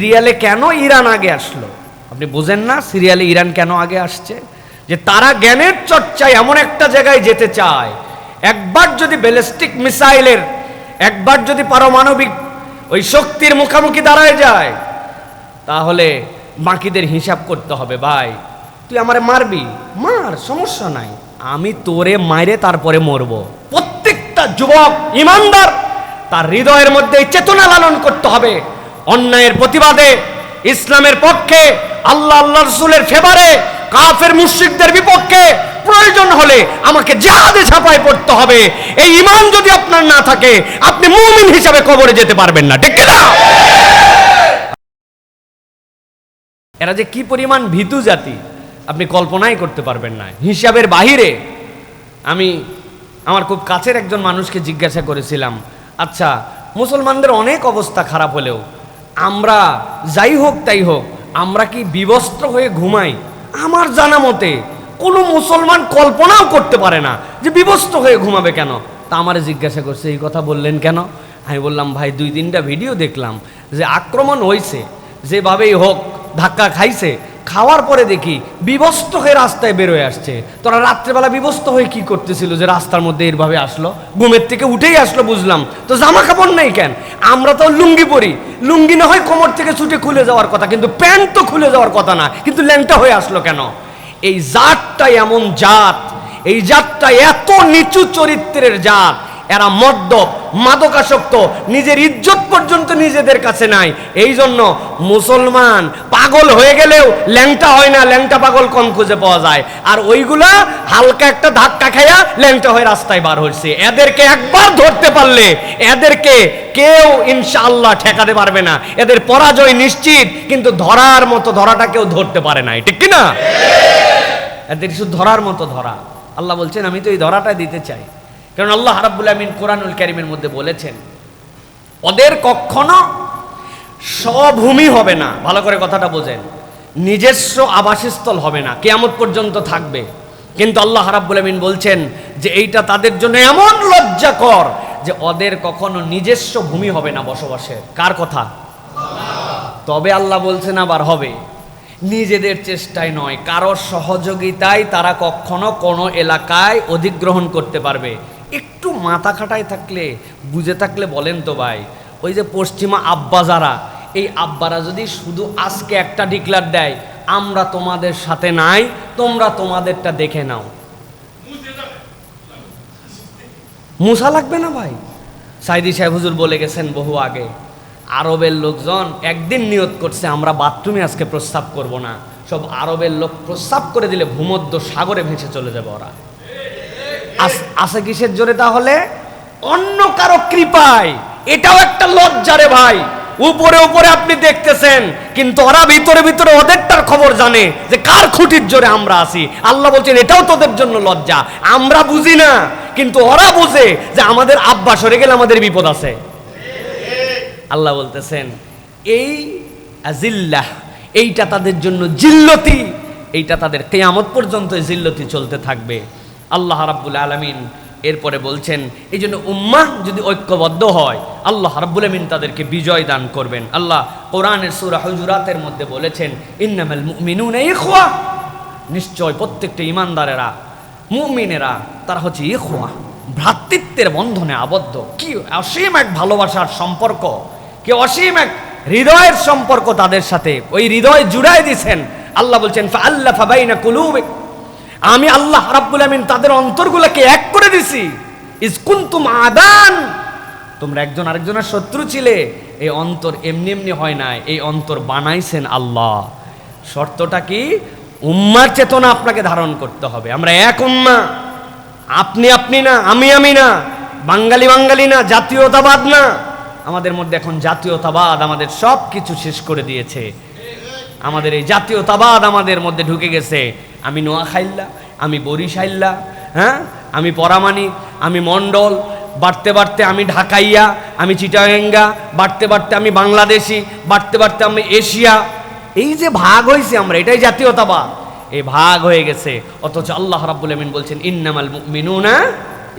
সিরিয়ালে কেন ইরান আগে আসলো আপনি বুঝেন না? সিরিয়ালে ইরান কেন আগে আসছে? যে তারা জ্ঞানের চর্চায় এমন একটা জায়গায় যেতে চায়, একবার যদি ব্যালিস্টিক মিসাইলের, একবার যদি পারমাণবিক ওই শক্তির মুখোমুখি দাঁড়ায় যায়, তাহলে বাকিদের হিসাব করতে হবে। ভাই তুই আমারে মারবি, মার, সমস্যা নাই, আমি তোরে মাইরে তারপরে মরবো। প্রত্যেকটা যুবক ইমানদার তার হৃদয়ের মধ্যে চেতনা লালন করতে হবে, অন্যায়ের প্রতিবাদে, ইসলামের পক্ষে, আল্লাহ আল্লাহ রাসূলের ফেভারে, কাফের মুশরিকদের বিপক্ষে প্রয়োজন হলে আমাকে জিহাদে ঝাঁপায় পড়তে হবে। এই ঈমান যদি আপনার না থাকে, আপনি মুমিন হিসেবে কবরে যেতে পারবেন না, ঠিক না? এরা যে কি পরিমাণ ভীতু জাতি আপনি কল্পনাই করতে পারবেন না, হিসাবের বাহিরে। আমি আমার খুব কাছের একজন মানুষকে জিজ্ঞাসা করেছিলাম, আচ্ছা মুসলমানদের অনেক অবস্থা খারাপ হলেও আমরা যাই হোক তাই হোক, আমরা কি বিবস্ত্র হয়ে ঘুমাই? আমার জানা মতে কোনো মুসলমান কল্পনাও করতে পারে না যে বিবস্ত্র হয়ে ঘুমাবে। কেন? তা আমারে জিজ্ঞাসা করছে, এই কথা বললেন কেন? আমি বললাম, ভাই 2-3টা ভিডিও দেখলাম যে আক্রমণ হয়েছে, যেভাবেই হোক ধাক্কা খাইছে, খাওয়ার পরে দেখি বিবস্ত্র হয়ে রাস্তায় বেরোয় আসছে। তোরা রাত্রেবেলা বিবস্ত্র হয়ে কি করতেছিল যে রাস্তার মধ্যে এইভাবে আসলো? ঘুমের থেকে উঠেই আসলো বুঝলাম, তো জামা কাপড় নেই কেন? আমরা তো লুঙ্গি পরি, লুঙ্গি না হয় কোমর থেকে ছুটে খুলে যাওয়ার কথা, কিন্তু প্যান্ট তো খুলে যাওয়ার কথা না, কিন্তু ল্যাংটা হয়ে আসলো কেন? এই জাতটা এমন জাত, এই জাতটা এত নিচু চরিত্রের জাত, এরা মদ্যপ, মাদকাসক্ত, নিজের ইজ্জত পর্যন্ত নিজেদের কাছে নাই। এই জন্য মুসলমান পাগল হয়ে গেলেও ল্যাংটা হয় না, ল্যাংটা পাগল কম খুঁজে পাওয়া যায়। আর ওইগুলা হালকা একটা ধাক্কা খাইয়া ল্যাংটা হয়ে রাস্তায় বার হচ্ছে। এদেরকে একবার ধরতে পারলে এদেরকে কেউ ইনশাআল্লাহ ঠেকাতে পারবে না, এদের পরাজয় নিশ্চিত। কিন্তু ধরার মতো ধরাটা কেউ ধরতে পারে না, ঠিক কিনা? এদের শুধু ধরার মতো ধরা। আল্লাহ বলছেন, আমি তো এই ধরাটা দিতে চাই। কারণ আল্লাহ রাব্বুল আমিন কোরআনুল কারীমের মধ্যে বলেছেন, ওদের কখনো স্বভূমি হবে না। ভালো করে কথাটা বোঝেন, নিজস্ব আবাসস্থল হবে না, কিয়ামত পর্যন্ত থাকবে। কিন্তু আল্লাহ রাব্বুল আমিন বলছেন যে এইটা তাদের জন্য এমন লজ্জাকর যে ওদের কখনো নিজস্ব ভূমি হবে না বসবাসের। কার কথা? তবে আল্লাহ বলছেন আবার হবে নিজেদের চেষ্টায় নয়, কারোর সহযোগিতায় তারা কখনো কোনো এলাকায় অধিগ্রহণ করতে পারবে। একটু মাথা খাটায় থাকলে, বুঝে থাকলে বলেন তো ভাই, ওই যে পশ্চিমা আব্বা যারা, এই আব্বারা যদি শুধু আজকে একটা ডিক্লার দেয়, আমরা তোমাদের সাথে নাই, তোমরা তোমাদেরটা দেখে নাও, মুসা লাগবে না ভাই? সাইদি সাহেব হুজুর বলে গেছেন বহু আগে, আরবের লোকজন একদিন নিয়ত করছে আমরা বাথরুমে আজকে প্রস্রাব করব না। সব আরবের লোক প্রস্রাব করে দিলে ভূমধ্য সাগরে ভেসে চলে যাবে ওরা। আছে কিসের জোরে? তাহলে অন্য কারো কৃপায়। এটাও একটা লজ্জা রে ভাই। উপরে উপরে আপনি দেখতেছেন, কিন্তু ওরা ভিতরে ভিতরে ওদেরটার খবর জানে যে কার খুঁটির জোরে আমরা আছি। আল্লাহ বলছেন এটাও তোদের জন্য লজ্জা। আমরা বুঝি না, কিন্তু ওরা বুঝে যে আমাদের আব্বা সরে গেলে আমাদের বিপদ আছে। আল্লাহ বলতেছেন এই আজিল্লাহ, এইটা তাদের জন্য জিল্লতি, এইটা তাদের কিয়ামত পর্যন্ত জিল্লতি চলতে থাকবে। আল্লাহ রাব্বুল আলামিন এরপরে বলছেন এই জন্য উম্মাহ যদি ঐক্যবদ্ধ হয়, আল্লাহ রাব্বুল আমিন তাদেরকে বিজয় দান করবেন। আল্লাহ কোরআনের সূরা হুজুরাতের মধ্যে বলেছেন, ইন্নামাল মুমিনুনা ইখওয়া, নিশ্চয় প্রত্যেকটা ঈমানদারেরা, মুমিনেরা তারা হচ্ছে ইখওয়া, ভ্রাতৃত্বের বন্ধনে আবদ্ধ। কি অসীম এক ভালোবাসার সম্পর্ক, কি অসীম এক হৃদয়ের সম্পর্ক তাদের সাথে। ওই হৃদয় জুড়াই দিয়েছেন। আল্লাহ বলছেন ফাআল্লাফা বাইনা কুলুবিক, আমি আল্লাহ রাব্বুল আমিন তাদের অন্তরগুলোকে এক করে দিছি। ইজ কুনতুম আদান, তোমরা একজন আরেকজনের শত্রু ছিলে। এই অন্তর এমনি এমনি হয় না, এই অন্তর বানাইছেন আল্লাহ। শর্তটা কি? উম্মার চেতনা আপনাকে ধারণ করতে হবে। আমরা এক উম্মা, আপনি আপনি না, আমি আমি না, বাঙালি বাঙালি না, জাতীয়তাবাদ না। আমাদের মধ্যে এখন জাতীয়তাবাদ আমাদের সব কিছু শেষ করে দিয়েছে। আমাদের এই জাতীয়তাবাদ আমাদের মধ্যে ঢুকে গেছে। আমি নোয়াখাইল্লা, আমি বরিশাইল্লা, হ্যাঁ, আমি পরামানিক, আমি মণ্ডল, বাড়তে বাড়তে আমি ঢাকাইয়া, আমি চিটাগাঙ্গা, বাড়তে বাড়তে আমি বাংলাদেশি, বাড়তে বাড়তে আমি এশিয়া। এই যে ভাগ হয়েছে আমরা, এটাই জাতীয়তাবাদ। এই ভাগ হয়ে গেছে। অথচ আল্লাহ রাব্বুল আমিন বলছেন ইন্নামাল মুমিনুনা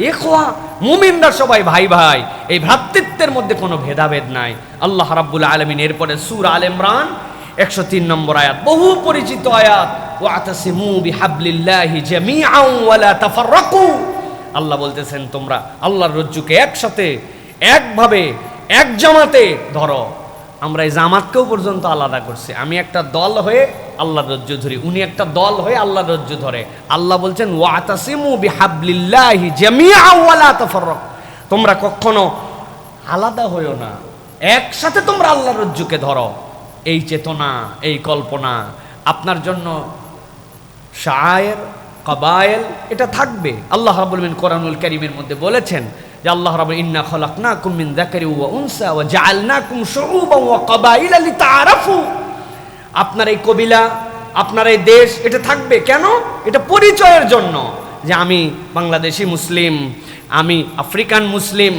ইখওয়া, মুমিনরা সবাই ভাই ভাই, এই ভ্রাতৃত্বের মধ্যে কোনো ভেদাভেদ নাই। আল্লাহ রাব্বুল আলামিন এরপরে সূরা আলে ইমরান 103 নম্বর আয়াত, বহু পরিচিত আয়াত, ওয়াতাসিমু বিহাবলিল্লাহি জামিআন ওয়া লা তাফাররাকু। আল্লাহ বলতেছেন তোমরা আল্লাহর রজ্জুকে একসাথে, একভাবে, এক জামাতে ধরো। আমরা এই জামাতকেও পর্যন্ত আলাদা করছি। আমি একটা দল হয়ে আল্লাহর রজ্জু ধরি, উনি একটা দল হয়ে আল্লাহর রজ্জু ধরে। আল্লাহ বলছেন ওয়াতাসিমু বিহাবলিল্লাহি জামিআন ওয়া লা তাফাররাকু, তোমরা কখনো আলাদা হইও না, একসাথে তোমরা আল্লাহর রজ্জুকে ধরো। এই চেতনা, এই কল্পনা আপনার জন্য শায়ের কবায়েল এটা থাকবে। আল্লাহ রাব্বুল আলামিন কোরআনুল কারীমের মধ্যে বলেছেন যে আল্লাহ রাব্বুল ইন্না খলাকনাকুম মিন যাকারিন ওয়া উনসা ওয়া জাআলনাকুম শুউবান ওয়া কবাইলা লিতাআরাফু। আপনার এই কবিলা, আপনার এই দেশ এটা থাকবে কেন? এটা পরিচয়ের জন্য, যে আমি বাংলাদেশি মুসলিম, আমি আফ্রিকান মুসলিম,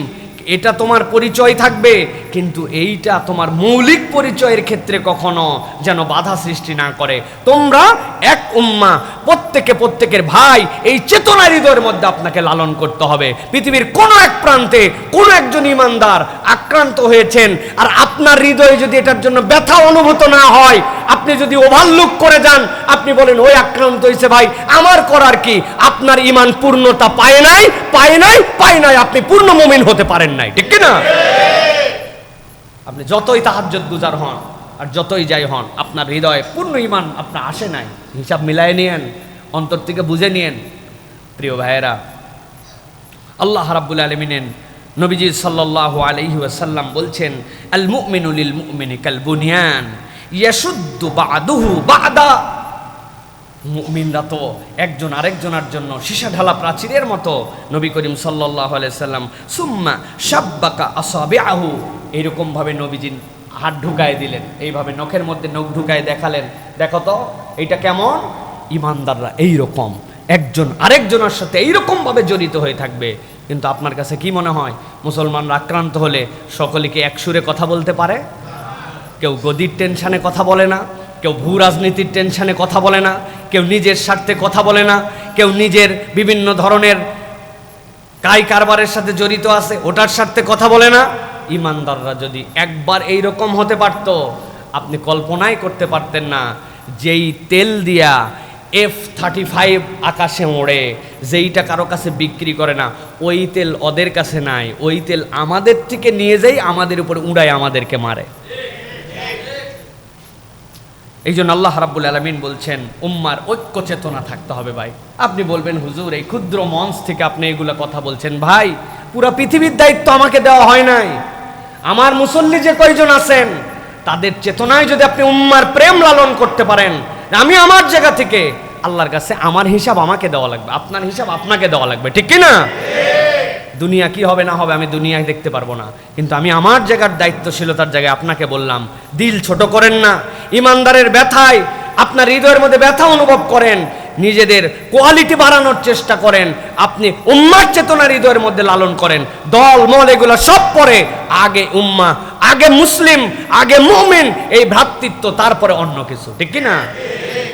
এটা তোমার পরিচয় থাকবে। কিন্তু এইটা তোমার মৌলিক পরিচয়ের ক্ষেত্রে কখনো যেন বাধা সৃষ্টি না করে। তোমরা এক উম্মাহ, প্রত্যেকে প্রত্যেকের ভাই, এই চেতনা হৃদয়ের মধ্যে আপনাকে লালন করতে হবে। পৃথিবীর কোনো এক প্রান্তে কোনো একজন ইমানদার আক্রান্ত হয়েছেন, আর আপনার হৃদয়ে যদি এটার জন্য ব্যথা অনুভূত না হয়, আপনি যদি ওভারলুক করে যান, আপনি বলেন ওই আক্রান্ত হয়েছে ভাই, আমার করার কি? আপনার ঈমান পূর্ণতা পায় নাই, পায় নাই, পায় নাই, আপনি পূর্ণ মুমিন হতে পারেন নাই, ঠিক কি না? আপনি যতই তাহাজ্জুদ গুজার হন আর যতই যাই হন, আপনার হৃদয়ে পূর্ণ ঈমান আপনার আসে নাই। হিসাব মিলায় নিয়েন, অন্তর থেকে বুঝে নিয়েন। প্রিয় ভাইয়েরা, আল্লাহ রাব্বুল আলামিন নবীজি সাল্লাল্লাহু আলাইহি ওয়াসাল্লাম বলছেন আল মুমিনু লিল মুমিনি কাল বুনিয়ান ইয়াশুদ্দু বা'দুহু বা'দা। মুমিনরা তো একজন আরেকজনের জন্য সীসা ঢালা প্রাচীরের মতো। নবী করিম সাল্লাল্লাহু আলাইহি সাল্লাম সুম্মা শাব্বাকা আসাবিআহু, এরকম ভাবে নবীজি হাত ঢুকায় দিলেন, এইভাবে নখের মধ্যে নখ ঢুকায় দেখালেন, দেখো তো এইটা কেমন। ইমানদাররা এইরকম একজন আরেকজনের সাথে এইরকম ভাবে জড়িত হয়ে থাকবে। কিন্তু আপনার কাছে কি মনে হয়, মুসলমানরা আক্রান্ত হলে সকলে কি এক সুরে কথা বলতে পারে? কেউ গদির টেনশনে কথা বলে না, কেউ ভূ রাজনীতির টেনশনে কথা বলে না, কেউ নিজের স্বার্থে কথা বলে না, কেউ নিজের বিভিন্ন ধরনের কাই কারবারের সাথে জড়িত আছে ওটার স্বার্থে কথা বলে না। ইমানদাররা যদি একবার এইরকম হতে পারত, আপনি কল্পনাই করতে পারতেন না। যেই তেল দিয়া F-35 আকাশে ওড়ে, যেইটা কারো কাছে বিক্রি করে না, ওই তেল ওদের কাছে নাই, ওই তেল আমাদের থেকে নিয়ে যাই আমাদের উপরে উড়ায় আমাদেরকে মারে। এই জন্য আল্লাহ রাব্বুল আলামিন বলছেন উম্মার ঐক্য চেতনা থাকতে হবে। ভাই আপনি বলবেন হুজুর এই ক্ষুদ্র মঞ্চ থেকে আপনি এগুলা কথা বলছেন। ভাই পুরা পৃথিবীর দায়িত্ব আমাকে দেওয়া হয় নাই। আমার মুসল্লি যে কয়জন আছেন তাদের চেতনায় যদি আপনি উম্মার প্রেম লালন করতে পারেন, আমি আমার জায়গা থেকে আল্লাহর কাছে আমার হিসাব আমাকে দেওয়া লাগবে, আপনার হিসাব আপনাকে দেওয়া লাগবে, ঠিক কি না? দুনিয়া কি হবে না হবে আমি দুনিয়ায় দেখতে পারবো না, কিন্তু আমি আমার জায়গার দায়িত্বশীলতার জায়গায় আপনাকে বললাম দিল ছোট করেন না। ইমানদারের ব্যথায় আপনার হৃদয়ের মধ্যে ব্যথা অনুভব করেন, নিজেদের কোয়ালিটি বাড়ানোর চেষ্টা করেন, আপনি উম্মার চেতনা হৃদয়ের মধ্যে লালন করেন। দল মল এগুলো সব পরে, আগে উম্মা, আগে মুসলিম, আগে মুমিন, এই ভ্রাতৃত্ব, তারপরে অন্য কিছু, ঠিক কি না?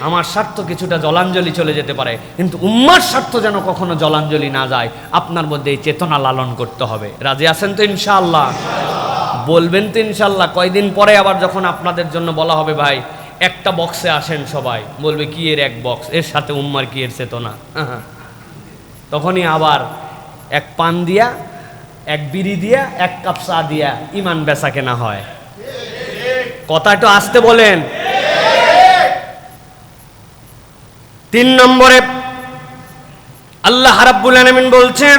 আমার স্বার্থ কিছুটা জলাঞ্জলি চলে যেতে পারে, কিন্তু উম্মার স্বার্থ যেন কখনো জলাঞ্জলি না যায়। আপনার মধ্যে এই চেতনা লালন করতে হবে। রাজি আছেন তো ইনশাআল্লাহ? বলবেন তো ইনশাআল্লাহ? কয়দিন পরে আবার যখন আপনাদের জন্য বলা হবে ভাই একটা বক্সে আসেন, সবাই বলবে কি এর এক বক্স, এর সাথে উম্মার কি এর চেতনা। তখনই আবার এক পান দিয়া, এক বিড়ি দিয়া, এক কাপ চা দিয়া ইমান বেচা কেনা হয়। কথা একটু আসতে বলেন। 3 নম্বরে আল্লাহ রাব্বুল আলামিন বলছেন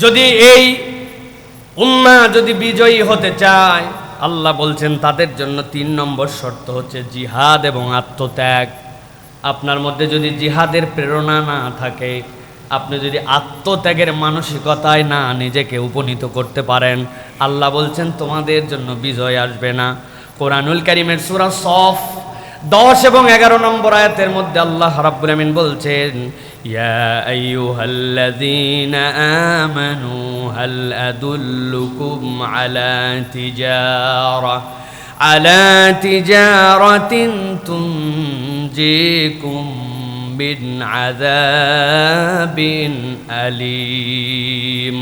যদি এই উম্মাহ যদি বিজয়ী হতে চায়, আল্লাহ বলছেন তাদের জন্য 3 নম্বর শর্ত হচ্ছে জিহাদ এবং আত্মত্যাগ। আপনার মধ্যে যদি জিহাদের প্রেরণা না থাকে, আপনি যদি আত্মত্যাগের মানসিকতায় না নিজেকে উপনীত করতে পারেন, আল্লাহ বলছেন তোমাদের জন্য বিজয় আসবে না। কোরআনুল কারীমের সূরা সফ 10 এবং 11 নম্বর আয়াতের মধ্যে আল্লাহ রাব্বুল আমিন বলছেন ইয়া আইয়ুহাল্লাযীনা আমানু হাল আদুল্লুকুম আলা তিজারাতিন তুনজিকুম মিন আযাবিন আলীম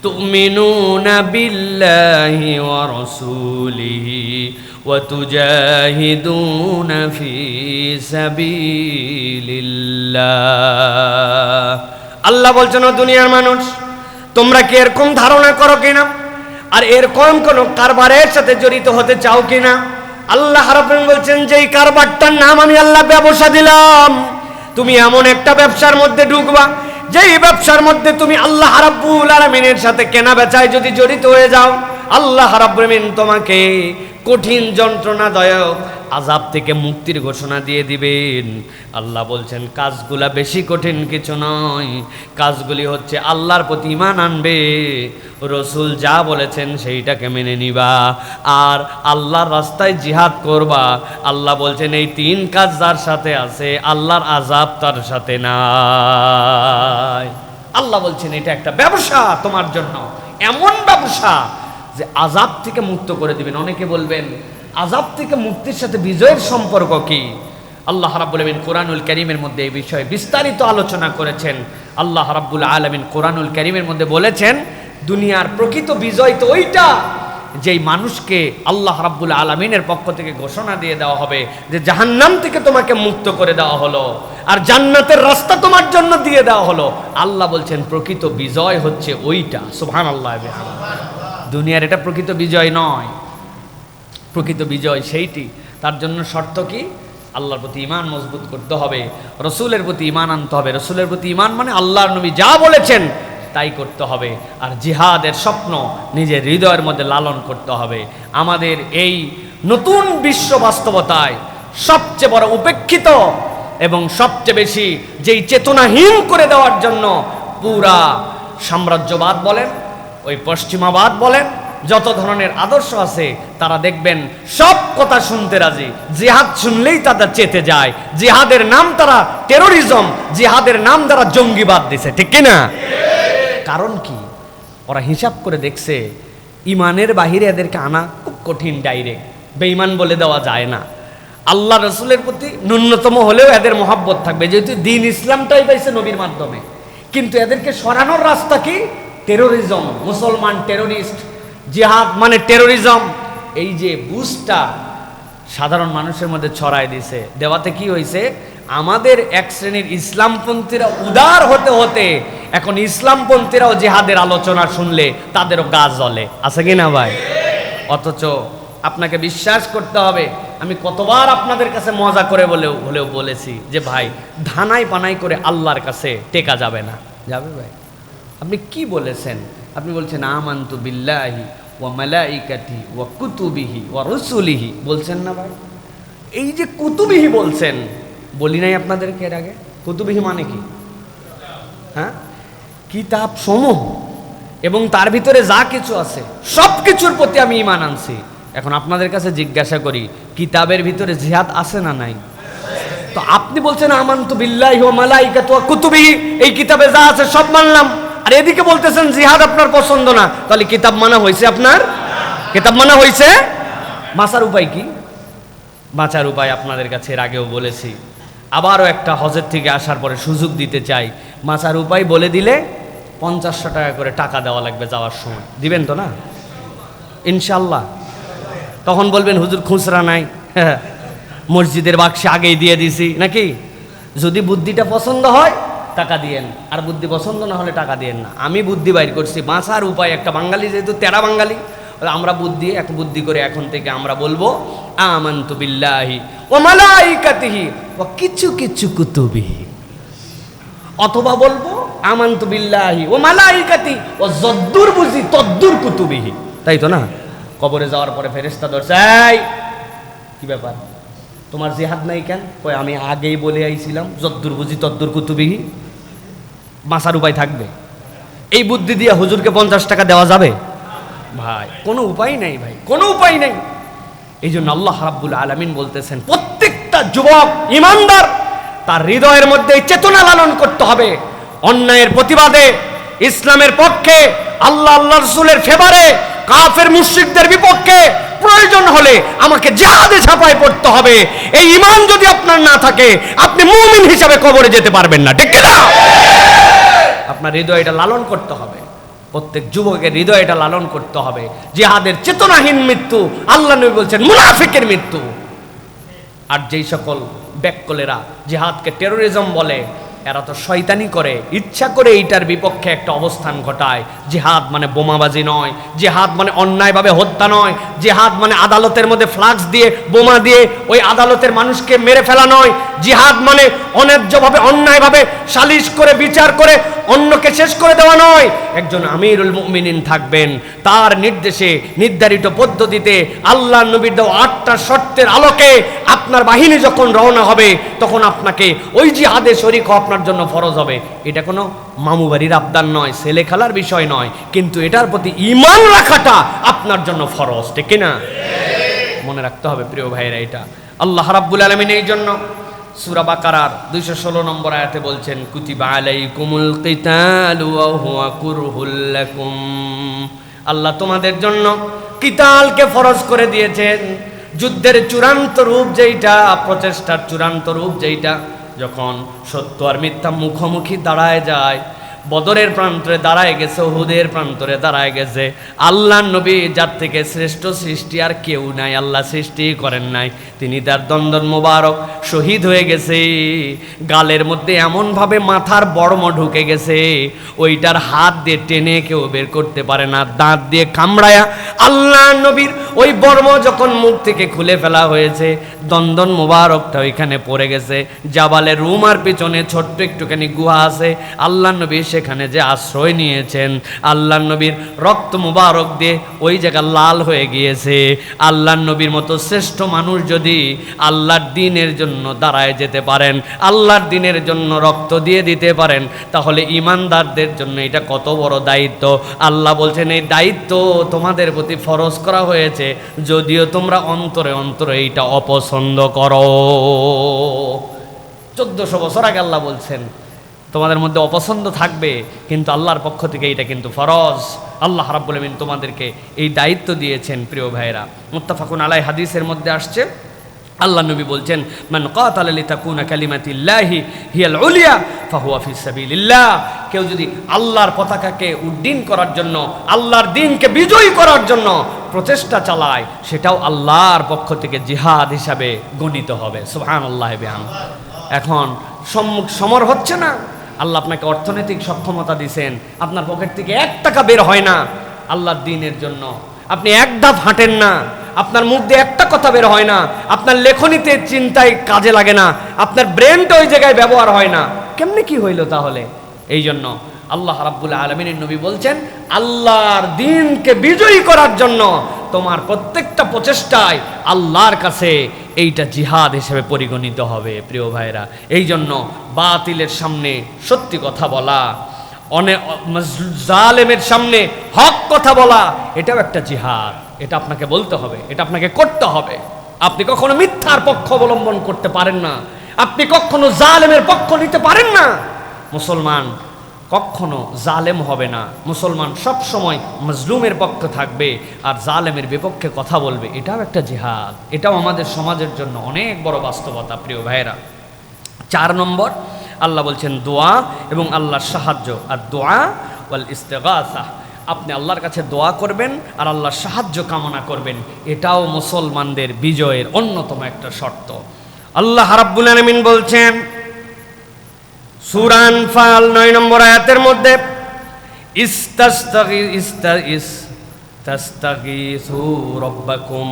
তুমিনুনা বিল্লাহি ওয়া রাসূলিহি ওয়া তুজাহিদুনা ফি সাবিলিল্লাহ। আল্লাহ বলছেন, ও দুনিয়ার মানুষ, তোমরা কি এরকম ধারণা করো কিনা আর এরকম কোন কারবারের সাথে জড়িত হতে চাও কিনা? আল্লাহ রাব্বুল বলছেন, যেই কারবারটার নাম আমি আল্লাহ ব্যবসা দিলাম, তুমি এমন একটা ব্যবসার মধ্যে ঢুকবা যেই ব্যবসার মধ্যে তুমি আল্লাহ রাব্বুল আলামিনের সাথে কেনা বেচায় যদি জড়িত হয়ে যাও, আল্লাহ রাব্বুল আলামিন তোমাকে কঠিন যন্ত্রণাদায়ক আযাব থেকে মুক্তির ঘোষণা দিয়ে দিবেন। আল্লাহ বলছেন, কাজগুলা বেশি কঠিন কিছু নয়, কাজগুলি হচ্ছে আল্লাহর প্রতি ঈমান আনবে, রসুল যা বলেছেন সেইটাকে মেনে নিবা, আর আল্লাহর রাস্তায় জিহাদ করবা। আল্লাহ বলছেন, এই তিন কাজ যার সাথে আছে, আল্লাহর আযাব তার সাথে নাই। আল্লাহ বলছেন, এটা একটা ব্যবসা তোমার জন্য, এমন ব্যবসা যে আযাব থেকে মুক্ত করে দিবেন। অনেকে বলবেন, আযাব থেকে মুক্তির সাথে বিজয়ের সম্পর্ক কি? আল্লাহ রাব্বুল আলামিন কোরআনুল কারীমের মধ্যে এই বিষয়ে বিস্তারিত আলোচনা করেছেন। আল্লাহ রাব্বুল আলামিন কোরআনুল কারীমের মধ্যে বলেছেন, দুনিয়ার প্রকৃত বিজয় তো ওইটা যেই মানুষকে আল্লাহ রাব্বুল আলামিনের পক্ষ থেকে ঘোষণা দিয়ে দেওয়া হবে যে জাহান্নাম থেকে তোমাকে মুক্ত করে দেওয়া হলো আর জান্নাতের রাস্তা তোমার জন্য দিয়ে দেওয়া হলো। আল্লাহ বলছেন, প্রকৃত বিজয় হচ্ছে ওইটা। সুবহানাল্লাহ। দুনিয়ার এটা প্রকৃত বিজয় নয়, প্রকৃত বিজয় সেইটি। তার জন্য শর্ত কি? আল্লাহর প্রতি ঈমান মজবুত করতে হবে, রসুলের প্রতি ঈমান আনতে হবে। রসুলের প্রতি ঈমান মানে আল্লাহর নবী যা বলেছেন তাই করতে হবে, আর জিহাদের স্বপ্ন নিজের হৃদয়ের মধ্যে লালন করতে হবে। আমাদের এই নতুন বিশ্ব বাস্তবতায় সবচেয়ে বড় উপেক্ষিত এবং সবচেয়ে বেশি যেই চেতনাহীন করে দেওয়ার জন্য পুরা সাম্রাজ্যবাদ বলেন, ওই পশ্চিমাবাদ বলেন, যত ধরনের আদর্শ আছে, তারা দেখবেন সব কথা শুনতে রাজি, জিহাদ শুনলেই তারা চেতে যায়। জিহাদের নাম তারা টেরোরিজম, জিহাদের নাম তারা জঙ্গিবাদ দিছে, ঠিক কিনা? কারণ কি? ওরা হিসাব করে দেখছে ইমানের বাহিরে এদেরকে আনা খুব কঠিন, ডাইরেক্ট বেঈমান বলে দেওয়া যায় না। আল্লাহ রসুলের প্রতি ন্যূনতম হলেও এদের মহাব্বত থাকবে, যেহেতু দিন ইসলামটাই পাইছে নবীর মাধ্যমে। কিন্তু এদেরকে সরানোর রাস্তা কি? টেরোরিজম, মুসলমান টেরোরিস্ট, জিহাদ মানে টেরোরিজম। এই যে বুঝটা সাধারণ মানুষের মধ্যে ছড়ায় দিছে, দেওয়াতে কি হয়েছে? আমাদের এক শ্রেণীর ইসলামপন্থীরা উদার হতে হতে এখন ইসলামপন্থীরাও জিহাদের আলোচনা শুনলে তাদেরও গা জ্বলে, আছে কি না ভাই? অথচ আপনাকে বিশ্বাস করতে হবে, আমি কতবার আপনাদের কাছে মজা করে হলেও বলেছি যে ভাই, ধানাই পানাই করে আল্লাহর কাছে টেকা যাবে না। যাবে ভাই? আপনি কি বলেছেন? আপনি বলছেন আমানতু বিল্লাহি ওয়া মালাইকাতি ওয়া কুতুবিহি ওয়া রুসুলিহি, বলছেন না ভাই? এই যে কুতুবিহি বলছেন, বলি নাই আপনাদেরকে এর আগে? কুতুবিহি মানে কি? হ্যাঁ, কিতাব সমূহ এবং তার ভিতরে যা কিছু আছে সব কিছুর প্রতি আমি ঈমান আনছি। এখন আপনাদের কাছে জিজ্ঞাসা করি, কিতাবের ভিতরে জিহাদ আছে না নাই? তো আপনি বলছেন আমানতু বিল্লাহি ওয়া মালাইকাতি ওয়া কুতুবিহি, এই কিতাবে যা আছে সব মানলাম, আর এদিকে বলতেছেন জিহাদ আপনার পছন্দ না। তাহলে কিতাব মানা হয়েছে? আপনার কিতাব মানা হয়েছে? বাঁচার উপায় কি? বাঁচার উপায় আপনাদের কাছে এর আগেও বলেছি, আবারও একটা হজের থেকে আসার পরে সুযোগ দিতে চাই। বাঁচার উপায় বলে দিলে ৫০০ টাকা করে টাকা দেওয়া লাগবে যাওয়ার সময়। দিবেন তো না ইনশাল্লাহ? তখন বলবেন হুজুর খুচরা নাই, মসজিদের বাক্সে আগেই দিয়ে দিছি নাকি? যদি বুদ্ধিটা পছন্দ হয় টাকা দিয়েন, আর বুদ্ধি পছন্দ না হলে টাকা দিয়েন না। আমি বুদ্ধি বাইর করছি, বাঁচার উপায় একটা। বাঙালি যেহেতু তেরা বাঙালি, আমরা বুদ্ধি করে এখন থেকে আমরা বলবো আমানতু বিল্লাহি ওয়া মালাইকাতিহি ওয়া কিছু কুতুবিহি, অথবা বলবো আমানতু বিল্লাহি ওয়া মালাইকাতি ওয়া যদ্দুর বুঝি তদ্দুর কুতুবিহি। তাই তো না? কবরে যাওয়ার পরে ফেরেশতা ধরছে, এই কি ব্যাপার, তোমার জিহাদ নাই কেন? কই আমি আগেই বলে আইছিলাম যদ্দুর বুঝি তদ্দুর কুতুবিহি। বাঁচার উপায় থাকবে? এই বুদ্ধি দিয়ে হুজুরকে ৫০ টাকা দেওয়া যাবে? ভাই কোনো উপায় নাই, ভাই কোনো উপায় নাই। এই জন্য আল্লাহ রাব্বুল আলামিন বলতেছেন, প্রত্যেকটা যুবক ঈমানদার তার হৃদয়ের মধ্যে চেতনা লালন করতে হবে, অন্যায়ের প্রতিবাদে, ইসলামের পক্ষে, আল্লাহ আল্লাহ রাসূলের ফেভারে, কাফের মুশরিকদের বিপক্ষে প্রয়োজন হলে আমাকে জিহাদে ঝাঁপায় পড়তে হবে। এই ঈমান যদি আপনার না থাকে, আপনি মুমিন হিসাবে কবরে যেতে পারবেন না, ঠিক না? আপনার হৃদয়টা লালন করতে হবে, প্রত্যেক যুবকের হৃদয়টা লালন করতে হবে। জিহাদের চেতনাহীন মৃত্যু, আল্লাহ নবী বলছেন, মুনাফিকের মৃত্যু। আর যেই সকল ব্যাককলেরা জিহাদকে টেরোরিজম বলে, এরা তো শয়তানি করে, ইচ্ছা করে এইটার বিপক্ষে একটা অবস্থান ঘটায়। জিহাদ মানে বোমাবাজি নয়, জিহাদ মানে অন্যায়ভাবে হত্যা নয়, জিহাদ মানে আদালতের মধ্যে ফ্লাক্স দিয়ে বোমা দিয়ে ওই আদালতের মানুষকে মেরে ফেলা নয়। জিহাদ মানে অন্যায্যভাবে অন্যায়ভাবে সালিশ করে বিচার করে অন্যকে শেষ করে দেওয়া নয়। একজন আমিরুল মুমিনিন থাকবেন, তার নির্দেশে নির্ধারিত পদ্ধতিতে আল্লাহ নবীর দেওয়া 8টা শর্তের আলোকে আপনার বাহিনী যখন রওনা হবে, তখন আপনাকে ওই জিহাদে শরীক হওয়া আপনার জন্য ফরজ হবে। এটা কোনো মামু বাড়ির আবদার নয়, ছেলে খেলার বিষয় নয়, কিন্তু এটার প্রতি ঈমান রাখাটা আপনার জন্য ফরজ, ঠিক না? মনে রাখতে হবে প্রিয় ভাইরা, এটা আল্লাহ রাব্বুল আলামিন এই জন্য সূরা বাকারার 216 নম্বর আয়াতে বলছেন, কুতিবা আলাইকুমুল কিতালু ওয়া হুয়া কুরহুল লাকুম। আল্লাহ তোমাদের জন্য কিতালকে ফরজ করে দিয়েছেন। যুদ্ধের চূড়ান্ত রূপ যেইটা, প্রচেষ্টার চূড়ান্ত রূপ যেইটা, যখন সত্য আর মিথ্যা মুখোমুখি দাঁড়ায় যায়। বদরের প্রান্তরে দাঁড়ায় গেছে, উহুদের প্রান্তরে দাঁড়ায় গেছে। আল্লাহ নবী, যার থেকে শ্রেষ্ঠ সৃষ্টি আর কেউ নাই, আল্লাহ সৃষ্টি করেন নাই, তিনি তার দন্দন মোবারক শহীদ হয়ে গেছে। গালের মধ্যে এমনভাবে মাথার বর্ম ঢুকে গেছে, ওইটার হাত দিয়ে টেনে কেউ বের করতে পারে না। দাঁত দিয়ে কামড়ায়া আল্লাহ নবীর ওই বর্ম যখন মুখ থেকে খুলে ফেলা হয়েছে, দন্দন মোবারকটা ওইখানে পড়ে গেছে। জাবালের রুমার পিছনে ছোট্ট একটুখানি গুহা আছে, আল্লাহ নবী সেখানে যে আশ্রয় নিয়েছেন, আল্লাহ নবীর রক্ত মুবারক দিয়ে ওই জায়গা লাল হয়ে গিয়েছে। আল্লাহ নবীর মতো শ্রেষ্ঠ মানুষ যদি আল্লাহর দ্বীনের জন্য দাঁড়ায় যেতে পারেন, আল্লাহর দ্বীনের জন্য রক্ত দিয়ে দিতে পারেন, তাহলে ঈমানদারদের জন্য এটা কত বড় দায়িত্ব। আল্লাহ বলছেন, এই দায়িত্ব তোমাদের প্রতি ফরজ করা হয়েছে, যদিও তোমরা অন্তরে অন্তরে এইটা অপছন্দ করো। 1400 বছর আগে আল্লাহ বলছেন তোমাদের মধ্যে অপছন্দ থাকবে, কিন্তু আল্লাহর পক্ষ থেকে এটা কিন্তু ফরজ। আল্লাহ রাব্বুল আলামিন তোমাদেরকে এই দায়িত্ব দিয়েছেন। প্রিয় ভাইরা, মুত্তাফাকুন আলাই হাদিসের মধ্যে আসছে, আল্লাহ নবী বলছেন, মান কাতালা লিতাকুনা কালিমাতুল্লাহি হিয়াল উলিয়া ফাহুয়া ফি সাবিলিল্লাহ। কেউ যদি আল্লাহর পতাকাকে উড্ডীন করার জন্য, আল্লাহর দ্বীনকে বিজয়ী করার জন্য প্রচেষ্টা চালায়, সেটাও আল্লাহর পক্ষ থেকে জিহাদ হিসাবে গণিত হবে। সুবহানাল্লাহ বিহামদিহি। এখন সমর হচ্ছে না, আল্লাহ আপনাকে অর্থনৈতিক সক্ষমতা দিয়েছেন, আপনার পকেট থেকে 1 টাকা বের হয় না আল্লাহর দ্বীনের জন্য, আপনি এক ধাপ হাঁটেন না, আপনার মুখ দিয়ে একটা কথা বের হয় না, আপনার লেখনীতে চিন্তায় কাজে লাগে না, আপনার ব্রেনটা ওই জায়গায় ব্যবহার হয় না, কেমনে কি হইল তাহলে? এই জন্য আল্লাহ রাব্বুল আলামিনের নবী বলছেন, আল্লাহর দ্বীনকে বিজয়ী করার জন্য তোমার প্রত্যেকটা প্রচেষ্টায় আল্লাহর কাছে এইটা জিহাদ হিসেবে পরিগণিত হবে। প্রিয় ভাইরা, এই জন্য বাতিলের সামনে সত্যি কথা বলা, অনেক জালেমের সামনে হক কথা বলা, এটাও একটা জিহাদ। এটা আপনাকে বলতে হবে, এটা আপনাকে করতে হবে। আপনি কখনো মিথ্যার পক্ষ অবলম্বন করতে পারেন না, আপনি কখনো জালেমের পক্ষ নিতে পারেন না। মুসলমান কখনো জালেম হবে না, মুসলমান সব সময় মজলুমের পক্ষে থাকবে আর জালেমের বিপক্ষে কথা বলবে। এটাও একটা জিহাদ, এটাও আমাদের সমাজের জন্য অনেক বড় বাস্তবতা। প্রিয় ভাইরা, 4 নম্বর আল্লাহ বলছেন দোয়া এবং আল্লাহর সাহায্য। আর দোয়া ওয়াল ইস্তিগাসা, আপনি আল্লাহর কাছে দোয়া করবেন আর আল্লাহর সাহায্য কামনা করবেন, এটাও মুসলমানদের বিজয়ের অন্যতম একটা শর্ত। আল্লাহ রাব্বুল আলামিন বলছেন সূরা আনফাল 9 নম্বর আয়াতের মধ্যে, ইস্তাগীসু রাব্বাকুম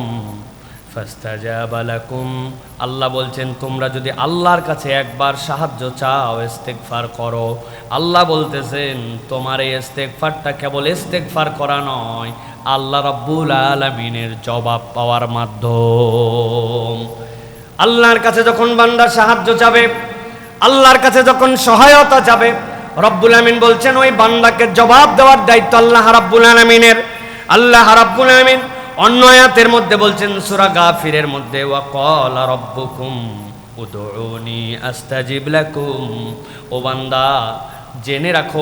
ফাস্তাজাবা লাকুম। আল্লাহ বলছেন, তোমরা যদি আল্লাহর কাছে একবার সাহায্য চাও, ইস্তেগফার করো। আল্লাহ বলতেছেন, তোমার এই ইস্তেগফারটা কেবল ইস্তেগফার করা নয়, আল্লাহ রাব্বুল আলামিনের জবাব পাওয়ার মাধ্যম। আল্লাহর কাছে যখন বান্দা সাহায্য চাবে, আল্লাহর কাছে যখন সহায়তা চাবে, রব্বুল আলামিন বলছেন ওই বান্দাকে জবাব দেওয়ার দায়িত্ব আল্লাহ রাব্বুল আলামিনের। আল্লাহ রাব্বুল আলামিন অন্য আয়াতের মধ্যে বলছেন সূরা গাফিরের মধ্যে, ওয়া ক্বালা রাব্বুকুম উদউনি আস্তাজিব লাকুম। ও বান্দা, জেনে রাখো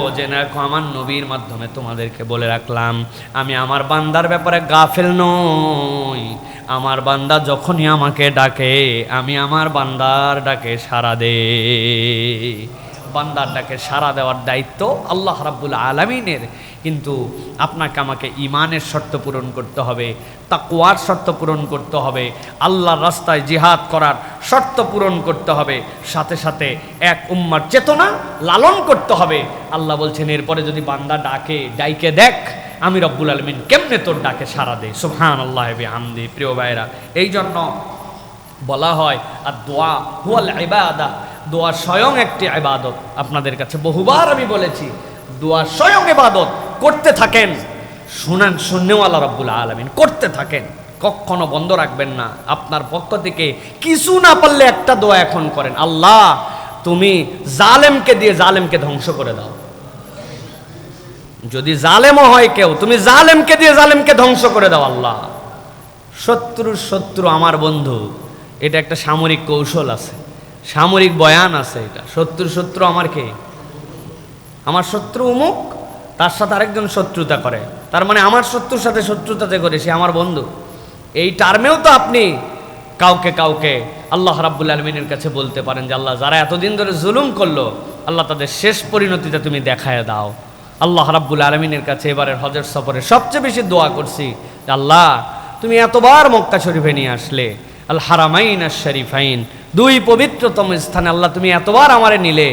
আমার নবীর মাধ্যমে তোমাদেরকে বলে রাখলাম, আমি আমার বান্দার ব্যাপারে গাফেল নই। আমার বান্দা যখনই আমাকে ডাকে, আমি আমার বান্দার ডাকে সাড়া দেই। বান্দার ডাকে সাড়া দেওয়ার দায়িত্ব আল্লাহ রাব্বুল আলামিনের। কিন্তু আপনাকে আমাকে ঈমানের শর্ত পূরণ করতে হবে, তাকওয়ার শর্ত পূরণ করতে হবে, আল্লাহর রাস্তায় জিহাদ করার শর্ত পূরণ করতে হবে, সাথে সাথে এক উম্মার চেতনা লালন করতে হবে। আল্লাহ বলছেন এরপরে যদি বান্দা ডাইকে দেখ আমি রব্বুল আলামিন কেমনে তোর ডাকে সাড়া দেই। সুবহানাল্লাহি ওয়া বিহামদিহি। প্রিয় ভাইরা, এই জন্য বলা হয় আর দোয়া হুয়াল ইবাদা, দোয়া স্বয়ং একটি ইবাদত। আপনাদের কাছে বহুবার আমি বলেছি, দোয়া স্বয়ং ইবাদত। করতে থাকেন, শুনেওয়ালা রব্বুল আলামিন, করতে থাকেন, কখনো বন্ধ রাখবেন না। আপনার পক্ষ থেকে কিছু না পারলে একটা দোয়া এখন করেন, আল্লাহ তুমি জালেমকে দিয়ে জালেমকে ধ্বংস করে দাও। যদি জালেমও হয় কেউ, তুমি জালেমকে দিয়ে জালেমকে ধ্বংস করে দাও আল্লাহ। শত্রু আমার বন্ধু, এটা একটা সামরিক কৌশল আছে, সামরিক বয়ান আছে। এটা শত্রু আমার কে? আমার শত্রু অমুক, তার সাথে আরেকজন শত্রুতা করে, তার মানে আমার শত্রুর সাথে শত্রুতা যে করে সে আমার বন্ধু। এই টার্মেও তো আপনি কাউকে আল্লাহ রাব্বুল আলামিনের কাছে বলতে পারেন যে আল্লাহ যারা এতদিন ধরে জুলুম করলো, আল্লাহ তাদের শেষ পরিণতিটা তুমি দেখায় দাও। আল্লাহ রাব্বুল আলামিনের কাছে এবারের হজের সফরে সবচেয়ে বেশি দোয়া করছি, আল্লাহ তুমি এতবার মক্কা শরীফে নিয়ে আসলে, আল হারামাইন আশ শরীফাইন, দুই পবিত্রতম স্থানে আল্লাহ তুমি এতবার আমারে নিলে,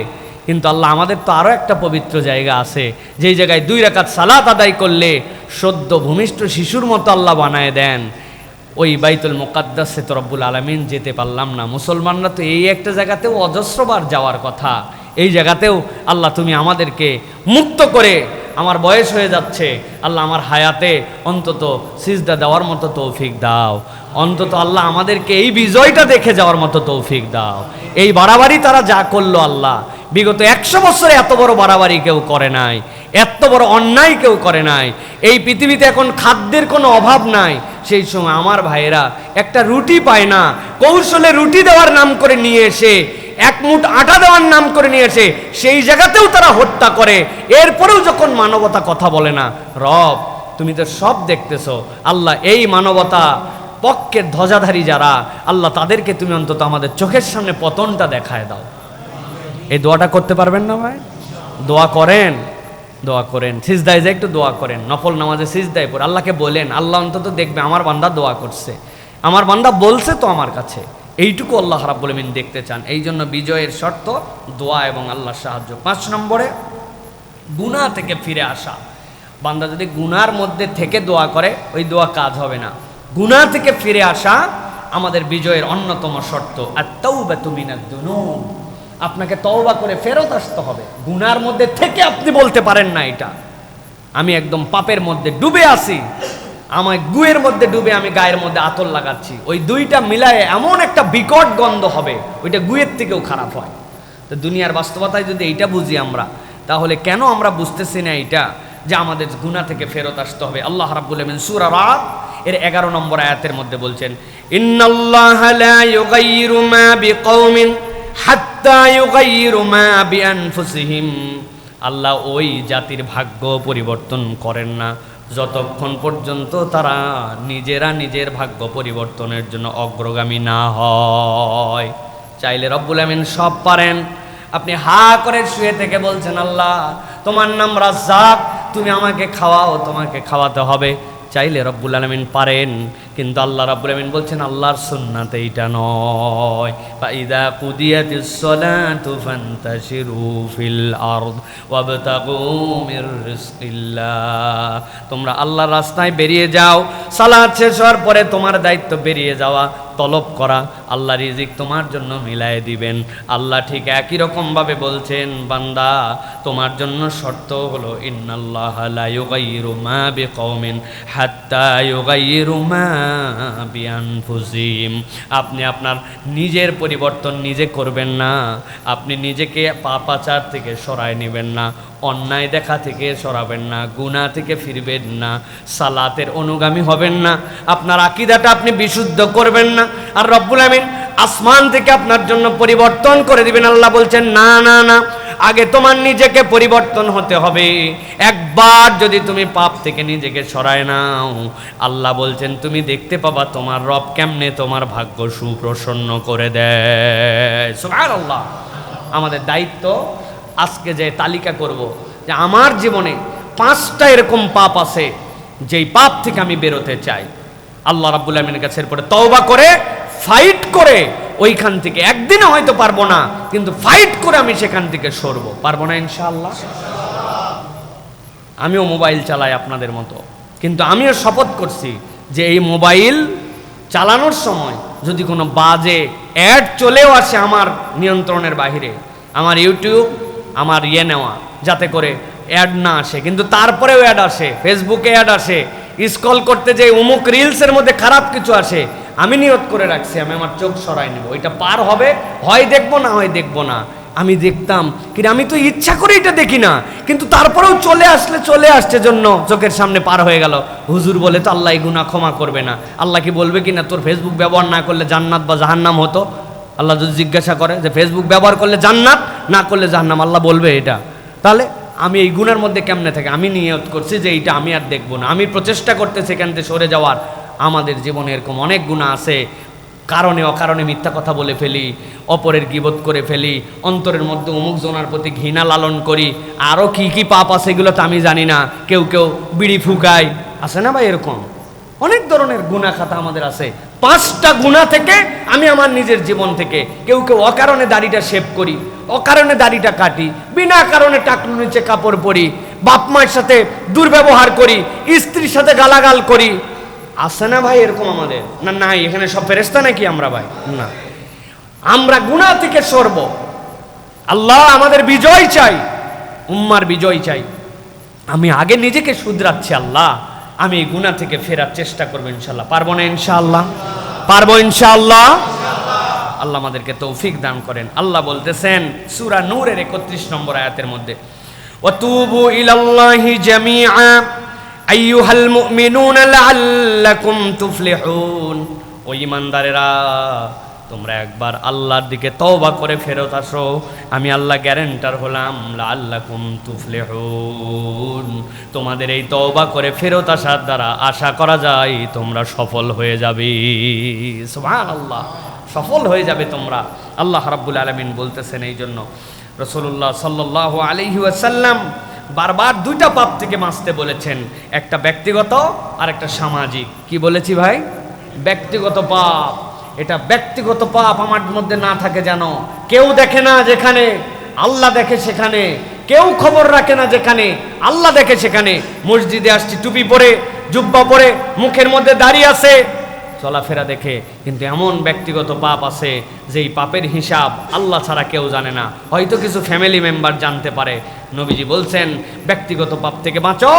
কিন্তু আল্লাহ আমাদের তো আরও একটা পবিত্র জায়গা আছে, যেই জায়গায় 2 রাকাত সালাত আদায় করলে সদ্য ভূমিষ্ঠ শিশুর মতো আল্লাহ বানায় দেন। ওই বাইতুল মুকাদ্দাসে তো রব্বুল আলামিন যেতে পারলাম না। মুসলমানরা তো এই একটা জায়গাতেও অজস্রবার যাওয়ার কথা, এই জায়গাতেও আল্লাহ তুমি আমাদেরকে মুক্ত করে, আমার বয়স হয়ে যাচ্ছে আল্লাহ আমার হায়াতে অন্তত সিজদা দেওয়ার মতো তৌফিক দাও, অন্তত আল্লাহ আমাদেরকে এই বিজয়টা দেখে যাওয়ার মতো তৌফিক দাও। এই বাড়াবাড়ি তারা যা করলো আল্লাহ, বিগত 100 বছরে এত বড় বাড়াবাড়ি কেউ করে নাই, এত বড় অন্যায় কেউ করে নাই। এই পৃথিবীতে এখন খাদ্যের কোনো অভাব নাই, সেই সময় আমার ভাইয়েরা একটা রুটি পায় না, কৌশলে রুটি দেওয়ার নাম করে নিয়ে এসে, 1 মুঠ আটা দেওয়ার নাম করে নিয়ে এসে সেই জায়গাতেও তারা হত্যা করে। এরপরেও যখন মানবতা কথা বলে না, রব তুমি তো সব দেখতেছো, আল্লাহ এই মানবতা পক্ষের ধ্বজাধারী যারা, আল্লাহ তাদেরকে তুমি অন্তত আমাদের চোখের সামনে পতনটা দেখায় দাও। এই দোয়াটা করতে পারবেন না ভাই? দোয়া করেন, সিজদায় যে একটু দোয়া করেন, নফল নামাজে সিজদায় পড়ে আল্লাহকে বলেন, আল্লাহ অন্তত দেখবে আমার বান্দা দোয়া করছে, আমার বান্দা বলছে তো আমার কাছে, এইটুকু আল্লাহ রাব্বুল আলামিন দেখতে চান। এই জন্য বিজয়ের শর্ত দোয়া এবং আল্লাহর সাহায্য। 5 নম্বরে গুনাহ থেকে ফিরে আসা। বান্দা যদি গুনার মধ্যে থেকে দোয়া করে, ওই দোয়া কাজ হবে না। গুনাহ থেকে ফিরে আসা আমাদের বিজয়ের অন্যতম শর্ত। আত-তাওবাতু মিনাদ-দুনুব, আপনাকে তওবা করে ফেরত আসতে হবে। গুনার মধ্যে থেকে আপনি বলতে পারেন না এটা আমি একদম পাপের মধ্যে ডুবে আছি, আমার গুয়ের মধ্যে ডুবে আমি গায়ের মধ্যে আতর লাগাচ্ছি, ওই দুইটা মিলায়ে এমন একটা বিকট গন্ধ হবে, ওইটা গুয়ের থেকেও খারাপ হয়। তো দুনিয়ার বাস্তবতায় যদি এইটা বুঝি আমরা, তাহলে কেন আমরা বুঝতেছি না এইটা যে আমাদের গুনাহ থেকে ফেরত আসতে হবে? আল্লাহ রাব্বুল আলামিন সূরা রাদ এর 11 নম্বর আয়াতের মধ্যে বলছেন, ইন্নাল্লাহা লা ইউগাইয়িরু মা বিকওমিন হাত্তা ইউগাইয়িরু মা বিআনফুসিহিম। আল্লাহ ওই জাতির ভাগ্য পরিবর্তন করেন না যতক্ষণ পর্যন্ত তারা নিজেরা নিজের ভাগ্য পরিবর্তনের জন্য অগ্রগামী না হয়। চাইলে রব্বুল আমিন সব পারেন। আপনি হা করে শুয়ে থেকে বলছেন, আল্লাহ তোমার নাম রাজ্জাক, তুমি আমাকে খাওয়াও, তোমাকে খাওয়াতে হবে। চাইলে রব্বুল আলামিন পারেন, কিন্তু আল্লাহ রাব্বুল আমিন বলছেন আল্লাহর সুন্নাতে এটা নয়। ফাইদা কুদিয়াতিস সালাতু ফান্তাশিরু ফিল আরদ ওয়াবতাগু মির রিজকিল্লাহ। তোমরা আল্লাহর রাস্তায় বেরিয়ে যাও, সালাত শেষ হওয়ার পরে তোমার দায়িত্ব বেরিয়ে যাওয়া, তলব করা, আল্লাহ রিজিক তোমার জন্য মিলায়ে দিবেন। আল্লাহ ঠিক একই রকম ভাবে বলছেন, বান্দা তোমার জন্য শর্ত হলো ইন্নাল্লাহা লা ইউগাইয়িরু মা বিকওমিন হাত্তা ইউগাইয়িরু মা বিআনফুসিহিম। আপনি আপনার নিজের পরিবর্তন নিজে করবেন না, আপনি নিজেকে পাপাচার থেকে সরায় নেবেন না, অন্যায় দেখা থেকে সরাবেন না, গুনাহ থেকে ফিরবেন না, সালাতের অনুগামী হবেন না, আপনার আকীদাটা আপনি বিশুদ্ধ করবেন না, আর রব্বুল আমিন আসমান থেকে আপনার জন্য পরিবর্তন করে দিবেন। আল্লাহ বলছেন না না না, আগে তোমার নিজেকে পরিবর্তন হতে হবে। একবার যদি তুমি পাপ থেকে নিজেকে সরায় নাও, আল্লাহ বলছেন তুমি দেখতে পাবা তোমার রব কেমনে তোমার ভাগ্য সুপ্রসন্ন করে দেয়। সুবহানাল্লাহ। আমাদের দায়িত্ব আজকে যে তালিকা করব যে আমার জীবনে 5টা এরকম পাপ আছে যেই পাপ থেকে আমি বেরোতে চাই। আল্লাহ রাব্বুল আলামিনের কাছে এরপরে তওবা করে ফাইট করে ওইখান থেকে, একদিনে হয়তো পারবো না, কিন্তু ফাইট করে আমি সেখান থেকে সরবো। পারবো না ইনশাআল্লাহ? আমিও মোবাইল চালাই আপনাদের মতো, কিন্তু আমিও শপথ করছি যে এই মোবাইল চালানোর সময় যদি কোনো বাজে অ্যাড চলেও আসে আমার নিয়ন্ত্রণের বাইরে, আমার ইউটিউব আমার নেওয়া যাতে করে অ্যাড না আসে। কিন্তু তারপরেও অ্যাড আসে, ফেসবুকে অ্যাড আসে, স্ক্রল করতে যে অমুক রিলসের মধ্যে খারাপ কিছু আসে, আমি নিয়ত করে রাখছি আমি আমার চোখ সরাই নেব। এটা পার হবে, হয় দেখবো না হয় দেখবো না। আমি দেখতাম কিন্তু আমি তো ইচ্ছা করে এটা দেখি না, কিন্তু তারপরেও চলে আসছে জন্য চোখের সামনে পার হয়ে গেল। হুজুর বলে তো আল্লাহ এই গুনাহ ক্ষমা করবে না। আল্লাহ কি বলবে কি না তোর ফেসবুক ব্যবহার না করলে জান্নাত বা জাহান্নাম হতো? আল্লাহ যদি জিজ্ঞাসা করে যে ফেসবুক ব্যবহার করলে জান্নাত, না করলে জাহান্নাম, আল্লাহ বলবে এটা? তাহলে আমি এই গুনার মধ্যে কেমনে থাকে? আমি নিয়ত করছি যে এইটা আমি আর দেখবো না, আমি প্রচেষ্টা করতেছি এখান থেকে সরে যাওয়ার। আমাদের জীবনে এরকম অনেক গুনাহ আছে, কারণে অকারণে মিথ্যা কথা বলে ফেলি, অপরের গীবত করে ফেলি, অন্তরের মধ্যে অমুক জনার প্রতি ঘৃণা লালন করি, আরও কি কি পাপ আছে এগুলো তো আমি জানি না। কেউ বিড়ি ফুকায়, আছে না ভাই? এরকম অনেক ধরনের গুনাহ খাতা আমাদের আছে। 5টা গুনাহ থেকে আমি আমার নিজের জীবন থেকে, কেউ অকারণে দাড়িটা শেভ করি, অকারণে দাড়িটা কাটি, বিনা কারণে টাকলু নিচে কাপড় পরি, বাপ মায়ের সাথে দুর্ব্যবহার করি, স্ত্রীর সাথে গালাগাল করি, আছে না ভাই এরকম আমাদের? না নাই, এখানে সব ফেরেশতা নাকি আমরা ভাই? না, আমরা গুনাহ থেকে সরব। আল্লাহ আমাদের বিজয় চাই, উম্মার বিজয় চাই। আমি আগে নিজেকে শুধরাচ্ছি, আল্লাহ আমি এই গুনাহ থেকে ফেরার চেষ্টা করবো ইনশাআল্লাহ। পারবো না ইনশাআল্লাহ? পারবো ইনশাআল্লাহ। আল্লাহ আমাদেরকে তৌফিক দান করেন। আল্লাহ বলতেছেন সূরা নূরের 31 নম্বর আয়াতের মধ্যে, ওয়াতুবু ইলাল্লাহি জামিআ আইয়ুহাল মুমিনুনা লাআল্লাকুম তুফলিহুন। ও ঈমানদারেরা, তোমরা একবার আল্লাহর দিকে তওবা করে ফেরত আসো, আমি আল্লাহ গ্যারান্টার হলাম লাআল্লাকুম তুফলিহুন। তোমাদের এই তওবা করে ফেরত আসার দ্বারা আশা করা যায় তোমরা সফল হয়ে যাবে। সুবহানাল্লাহ, সফল হয়ে যাবে তোমরা। আল্লাহ রাব্বুল আলামিন বলতেছেন, এই জন্য রাসূলুল্লাহ সাল্লাল্লাহু আলাইহি ওয়াসাল্লাম বারবার 2টা পাপ থেকে বাঁচতে বলেছেন, একটা ব্যক্তিগত আর একটা সামাজিক। কি বলেছি ভাই? ব্যক্তিগত পাপ। এটা ব্যক্তিগত পাপ আমার মধ্যে না থাকে যেন। কেউ দেখে না যেখানে, আল্লাহ দেখে সেখানে। কেউ খবর রাখে না যেখানে, আল্লাহ দেখে সেখানে। মসজিদে আসছি টুপি পরে, জুব্বা পরে, মুখের মধ্যে দাড়ি আছে, চলাফেরা দেখে, কিন্তু এমন ব্যক্তিগত পাপ আছে যেই পাপের হিসাব আল্লাহ ছাড়া কেউ জানে না, হয়তো কিছু ফ্যামিলি মেম্বার জানতে পারে। নবীজি বলছেন ব্যক্তিগত পাপ থেকে বাঁচো,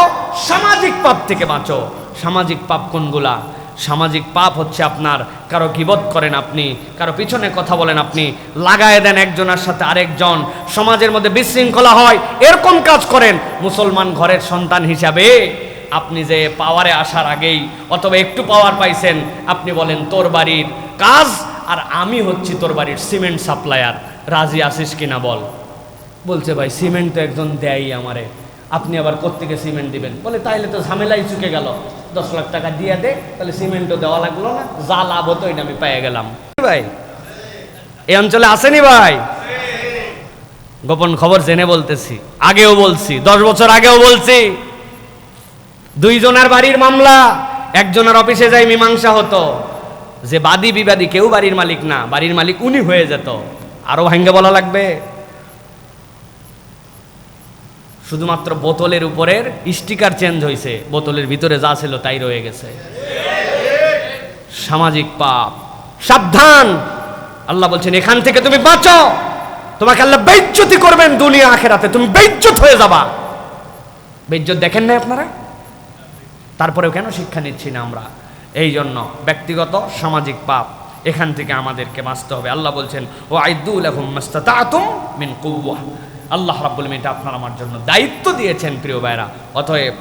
সামাজিক পাপ থেকে বাঁচো। সামাজিক পাপ কোনগুলা? সামাজিক পাপ হচ্ছে আপনার কারো গীবত করেন আপনি, কারো পিছনে কথা বলেন আপনি, লাগায় দেন একজনের সাথে আরেকজন, সমাজের মধ্যে বিশৃঙ্খলা হয়, এরকম কাজ করেন। মুসলমান ঘরের সন্তান হিসাবে আপনি যে পাওয়ারে আসার আগেই অথবা একটু পাওয়ার পাইছেন, আপনি বলেন তোর বাড়ির কাজ আর আমি হচ্ছি তোর বাড়ির সিমেন্ট সাপ্লায়ার, রাজি আসিস কিনা বল? বলছে ভাই সিমেন্ট তো একজন দেয়ই আমারে, আপনি আবার কোত্থেকে সিমেন্ট দিবেন? বলে তাইলে তো ঝামেলাই চুকে গেল, 10 লাখ টাকা দিয়ে দে, তাহলে সিমেন্টও দেওয়া লাগলো না, যা লাভ হতো এটা আমি পেয়ে গেলাম। ভাই এই অঞ্চলে আসেনি ভাই? গোপন খবর জেনে বলতেছি, আগেও বলছি, 10 বছর আগেও বলছি। 2 জনের বাড়ির মামলা, একজনের অফিসে যাই মীমাংসা হতো, যে বাদী বিবাদী কেউ বাড়ির মালিক না, বাড়ির মালিক উনি হয়ে যেত। আরো ভাঙ্গে বলা লাগবে? শুধুমাত্র বোতলের উপরের স্টিকার চেঞ্জ হয়েছে, বোতলের ভিতরে যা ছিল তাই রয়ে গেছে। সামাজিক পাপ, সাবধান। আল্লাহ বলছেন এখান থেকে তুমি বাঁচো, তোমাকে আল্লাহ বেইজ্জতি করবেন দুনিয়া আখিরাতে, তুমি বেইজ্জত হয়ে যাবা। বেইজ্জত দেখেন না আপনারা? তারপরেও কেন শিক্ষা নিচ্ছি না আমরা? এই জন্য ব্যক্তিগত সামাজিক পাপ, এখান থেকে আমাদেরকে বাঁচতে হবে। আল্লাহ বলছেন ও আইদু লাহুম মাস্তাতাতুম মিন কুওয়া। আল্লাহ রাব্বুল আলামিন আপনার আমার জন্য দায়িত্ব দিয়েছেন প্রিয় ভাইরা। অতএব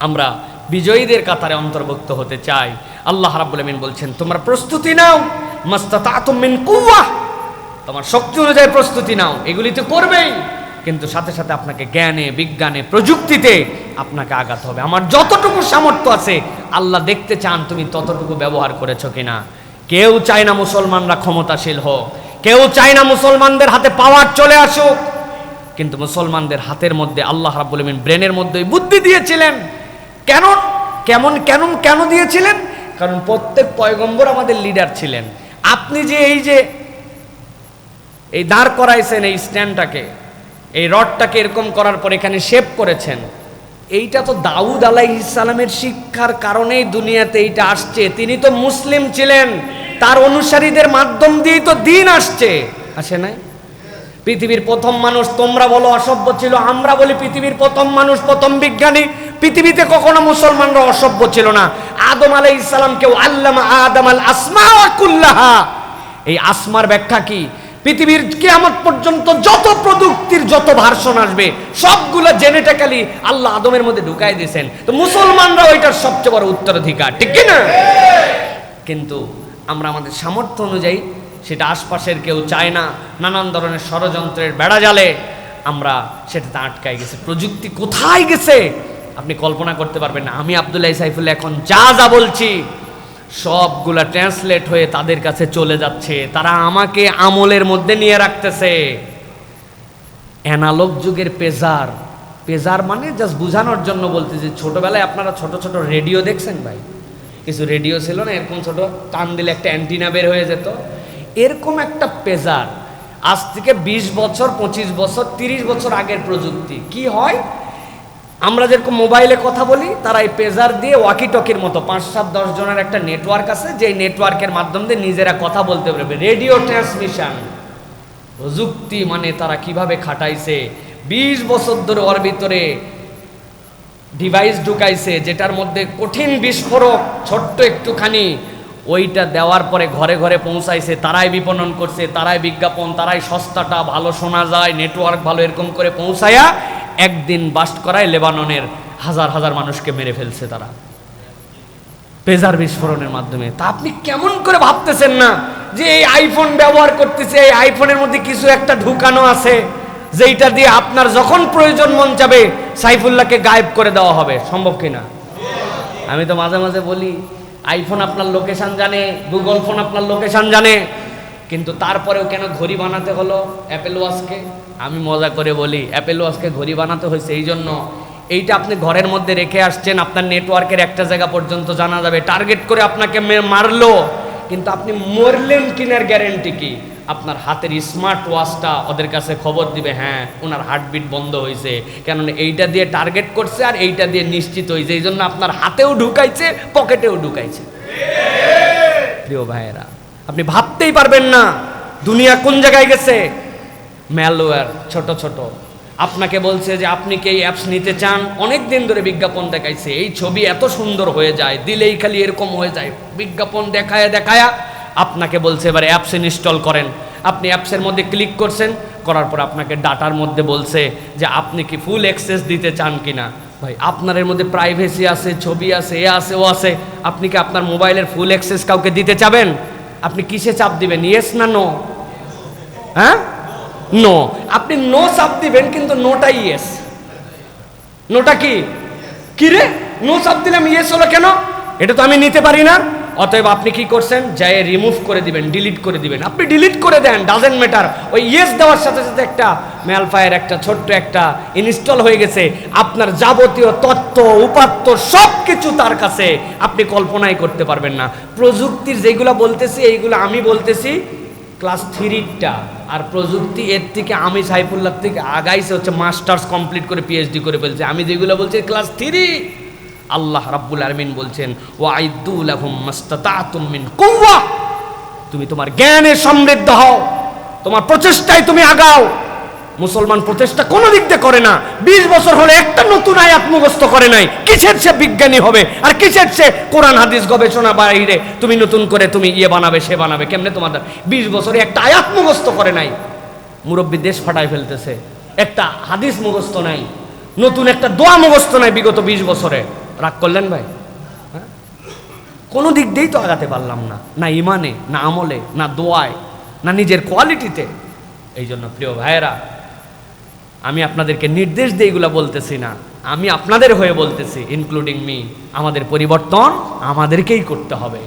আমরা বিজয়ীদের কাতারে অন্তর্ভুক্ত হতে চাই। আল্লাহ রাব্বুল আলামিন বলছেন তোমরা প্রস্তুতি নাও, মাস্তাতাতুম মিন কুওয়া, তোমার শক্তি অনুযায়ী প্রস্তুতি নাও। এগুলি তো করবেই, কিন্তু সাথে সাথে আপনাকে জ্ঞানে, বিজ্ঞানে, প্রযুক্তিতে আপনাকে আগাতে হবে। আমার যতটুকু সামর্থ্য আছে আল্লাহ দেখতে চান তুমি ততটুকু ব্যবহার করেছো কিনা। কেউ চায় না মুসলমানরা ক্ষমতাশীল হোক, কেউ চায় না মুসলমানদের হাতে পাওয়ার চলে আসুক, কিন্তু মুসলমানদের হাতের মধ্যে আল্লাহ রাব্বুল আমিন ব্রেনের মধ্যে বুদ্ধি দিয়েছিলেন। কেন কেমন কেন কেন দিয়েছিলেন? কারণ প্রত্যেক পয়গম্বর আমাদের লিডার ছিলেন। আপনি যে এই দাঁড় করাইছেন, এই স্ট্যান্ডটাকে, এই রডটাকে এরকম করার পর এখানে শেপ করেছেন, এইটা তো দাউদ আলাইহিস সালামের শিক্ষার কারণেই দুনিয়াতে এইটা আসছে। তিনি তো মুসলিম ছিলেন, তার অনুসারীদের মাধ্যম দিয়েই তো দিন আসছে, আসে নাই? পৃথিবীর প্রথম মানুষ তোমরা বলো অসভ্য ছিল, আমরা বলি পৃথিবীর প্রথম মানুষ, প্রথম বিজ্ঞানী। পৃথিবীতে কখনো মুসলমানরা অসভ্য ছিল না। আদম আলাইহিস সালামকেও আল্লামা আদম আল আসমা কুল্লাহা। এই আসমার ব্যাখ্যা কি? পৃথিবীর কিয়ামত পর্যন্ত যত প্রযুক্তির যত ভার্সন আসবে সবগুলো জেনেটিক্যালি আল্লাহ আদমের মধ্যে ঢুকাই দিয়েছেন। তো মুসলমানরা ওইটার সবচেয়ে বড় উত্তরাধিকার, ঠিক কি না? কিন্তু আমরা আমাদের সামর্থ্য অনুযায়ী সেটা আশপাশের কেউ চায় না, নানান ধরনের ষড়যন্ত্রের বেড়া জালে আমরা সেটাতে আটকাই গেছে। প্রযুক্তি কোথায় গেছে আপনি কল্পনা করতে পারবেন না। আমি আব্দুল্লাহ সাইফুল্লাহ এখন যা যা বলছি সবগুলা ট্রান্সলেট হয়ে তাদের কাছে চলে যাচ্ছে, তারা আমাকে আমলের মধ্যে নিয়ে রাখতেছে। অ্যানালগ যুগের পেজার, পেজার মানে জাস্ট বোঝানোর জন্য বলতেছি, ছোটবেলায় আপনারা ছোট ছোট রেডিও দেখছেন ভাই? কিছু রেডিও ছিল না, এরকম ছোট টান দিলে একটা অ্যান্টিনা বের হয়ে যেত, এরকম একটা পেজার। আজ থেকে 20 বছর, 25 বছর, 30 বছর আগের প্রযুক্তি। কি হয়, আমরা যেরকম মোবাইলে কথা বলি, তারা এই পেজার দিয়ে ওয়াকি টকির মতো 5-7-10 জনের একটা নেটওয়ার্ক আছে, যে নেটওয়ার্কের মাধ্যম দিয়ে নিজেরা কথা বলতে পারবে। রেডিও ট্রান্সমিশন প্রযুক্তি মানে তারা কিভাবে খাটাইছে। 20 বছর ধরে ওর ভিতরে ডিভাইস ঢুকাইছে যেটার মধ্যে কঠিন বিস্ফোরক ছোট্ট একটুখানি, ওইটা দেওয়ার পরে ঘরে ঘরে পৌঁছাইছে। তারাই বিপণন করছে, তারাই বিজ্ঞাপন, তারাই সস্তাটা ভালো শোনা যায়, নেটওয়ার্ক ভালো, এরকম করে পৌঁছায়া একদিন বাস্ট করায় লেবাননের হাজার হাজার মানুষকে মেরে ফেলছে তারা পেজার বিস্ফোরণের মাধ্যমে। তা আপনি কেমন করে ভাবতেছেন না যে এই আইফোন ব্যবহার করতেছে, এই আইফোনের মধ্যে কিছু একটা ঢুকানো আছে যেইটা দিয়ে আপনার যখন প্রয়োজন মন চাবে সাইফুল্লাহকে গায়েব করে দেওয়া হবে? সম্ভব কিনা? আমি তো মাঝে মাঝে বলি আইফোন আপনার লোকেশন জানে, গুগল ফোন আপনার লোকেশন জানে, কিন্তু তারপরেও কেন ঘড়ি বানাতে হলো অ্যাপেল ওয়াচকে? আমি মজা করে বলি অ্যাপেল ওয়াচকে ঘড়ি বানাতে হয়েছে এই জন্য, এইটা আপনি ঘরের মধ্যে রেখে আসছেন, আপনার নেটওয়ার্কের একটা জায়গা পর্যন্ত জানা যাবে, টার্গেট করে আপনাকে মারলো, কিন্তু আপনি মরলেন কিনার গ্যারেন্টি কি? আপনার হাতের স্মার্ট ওয়াচটা ওদের কাছে খবর দিবে, হ্যাঁ ওনার হার্টবিট বন্ধ হয়েছে, কেননা এইটা দিয়ে টার্গেট করছে আর এইটা দিয়ে নিশ্চিত হয়েছে, এই জন্য আপনার হাতেও ঢুকাইছে, পকেটেও ঢুকাইছে। প্রিয় ভাইয়েরা, আপনি ভাবতেই পারবেন না দুনিয়া কোন জায়গায় গেছে। ম্যালওয়্যার ছোট ছোট আপনাকে বলছে যে আপনি কি এই অ্যাপস নিতে চান, অনেক দিন ধরে বিজ্ঞাপন দেখাইছে, এই ছবি এত সুন্দর হয়ে যায়, দিলেই খালি এরকম হয়ে যায়, বিজ্ঞাপন দেখায়া দেখায়া আপনাকে বলছে এবারে অ্যাপস ইনস্টল করেন। আপনি অ্যাপসের মধ্যে ক্লিক করছেন, করার পর আপনাকে ডাটার মধ্যে বলছে যে আপনি কি ফুল অ্যাক্সেস দিতে চান কিনা। ভাই আপনার এর মধ্যে প্রাইভেসি আছে, ছবি আছে, এ আছে, ও আছে, আপনি কি আপনার মোবাইলের ফুল অ্যাক্সেস কাউকে দিতে চাবেন? আপনি কিসে চাপ দিবেন, ইয়েস না নো? হ্যাঁ, নো। আপনি নো চাপ দিবেন, কিন্তু নোটা ইয়েস। নোটা কি কি রে? নো চাপ দিলাম, ইয়েস হলো কেন? এটা তো আমি নিতে পারি না। অতএব আপনি কি করছেন, যাই রিমুভ করে দিবেন, ডিলিট করে দিবেন। আপনি ডিলিট করে দেন, ডাজেন্ট ম্যাটার, ওই ইয়েস দেওয়ার সাথে সাথে একটা ম্যালফায়ার, একটা ছোট্ট একটা ইনস্টল হয়ে গেছে, আপনার যাবতীয় তথ্য উপাত্ত সব কিছু তার কাছে, আপনি কল্পনাই করতে পারবেন না। প্রযুক্তির যেগুলো বলতেছি এইগুলো আমি বলতেছি ক্লাস 3টা, আর প্রযুক্তি এর থেকে আমি সাইফুল্লাহ থেকে আগাইছে হচ্ছে মাস্টার্স কমপ্লিট করে পিএইচডি করে ফেলছে। আমি যেগুলো বলছি ক্লাস 3। আল্লাহ রাব্বুল আলামিন বলছেন ওয়াইদু লাহুম মাস্তাতাতুম মিন কুওয়া, তুমি তোমার জ্ঞানে সমৃদ্ধ হও, তোমার প্রচেষ্টায় তুমি আগাও। মুসলমান প্রচেষ্টা কোনো দিক দিয়ে করে না। 20 বছর হলে একটা নতুন আয়াত মুখস্থ করে নাই, কিসের সে বিজ্ঞানী হবে? আর কিসের সে কোরআন হাদিস গবেষণা বাইরে তুমি নতুন করে তুমি ইয়ে বানাবে, সে বানাবে কেমনে? তোমাদের 20 বছরে একটা আয়াত মুখস্থ করে নাই, মুরব্বী দেশ ফাটায় ফেলতেছে, একটা হাদিস মুখস্থ নাই, নতুন একটা দোয়া মুখস্থ নাই বিগত 20 বছরে। রাগ করলেন ভাই? হ্যাঁ, কোনো দিক দিয়েই তো আগাতে পারলাম না, না ইমানে, না আমলে, না দোয়ায়, না নিজের কোয়ালিটিতে। এই জন্য প্রিয় ভাইয়েরা, আমি আপনাদেরকে নির্দেশ দিয়ে এগুলো বলতেছি না, আমি আপনাদের হয়ে বলতেছি, ইনক্লুডিং মি। আমাদের পরিবর্তন আমাদেরকেই করতে হবে।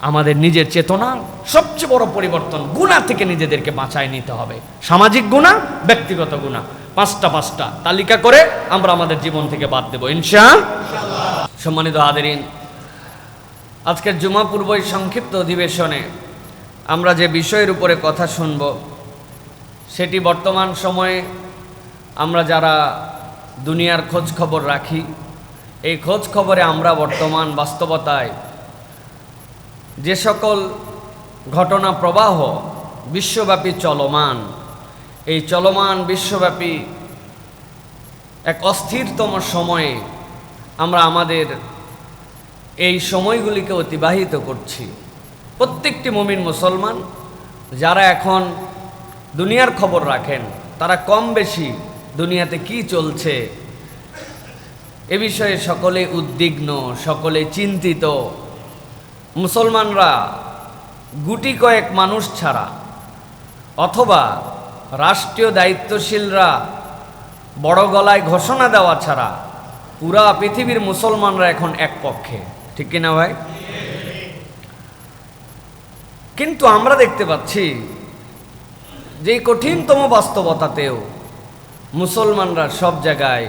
আমাদের নিজের চেতনা সবচেয়ে বড় পরিবর্তন, গুনাহ থেকে নিজেদেরকে বাঁচায় নিতে হবে। সামাজিক গুনাহ, ব্যক্তিগত গুনাহ, পাঁচটা তালিকা করে আমরা আমাদের জীবন থেকে বাদ দেব ইনশাআল্লাহ। সম্মানিত হাজিরিন, আজকের জুমা পূর্বই সংক্ষিপ্ত অধিবেশনে আমরা যে বিষয়ের উপরে কথা শুনব সেটি বর্তমান সময়ে আমরা যারা দুনিয়ার খোঁজ খবর রাখি, এই খোঁজ খবরে আমরা বর্তমান বাস্তবতায় যে সকল ঘটনা প্রবাহ বিশ্বব্যাপী চলমান, এই চলমান বিশ্বব্যাপী এক অস্থিরতম সময়ে আমরা আমাদের এই সময়গুলিকে অতিবাহিত করছি। প্রত্যেকটি মুমিন মুসলমান যারা এখন দুনিয়ার খবর রাখেন তারা কম বেশি দুনিয়াতে কি চলছে এ বিষয়ে সকলে উদ্বিগ্ন, সকলে চিন্তিত। মুসলমানরা গুটি কয়েক মানুষ ছাড়া অথবা রাষ্ট্রীয় দায়িত্বশীলরা বড় গলায় ঘোষণা দেওয়া ছাড়া পুরা পৃথিবীর মুসলমানরা এখন এক পক্ষে, ঠিক কিনা ভাই? কিন্তু আমরা দেখতে পাচ্ছি যে কঠিনতম বাস্তবতাতেও মুসলমানরা সব জায়গায়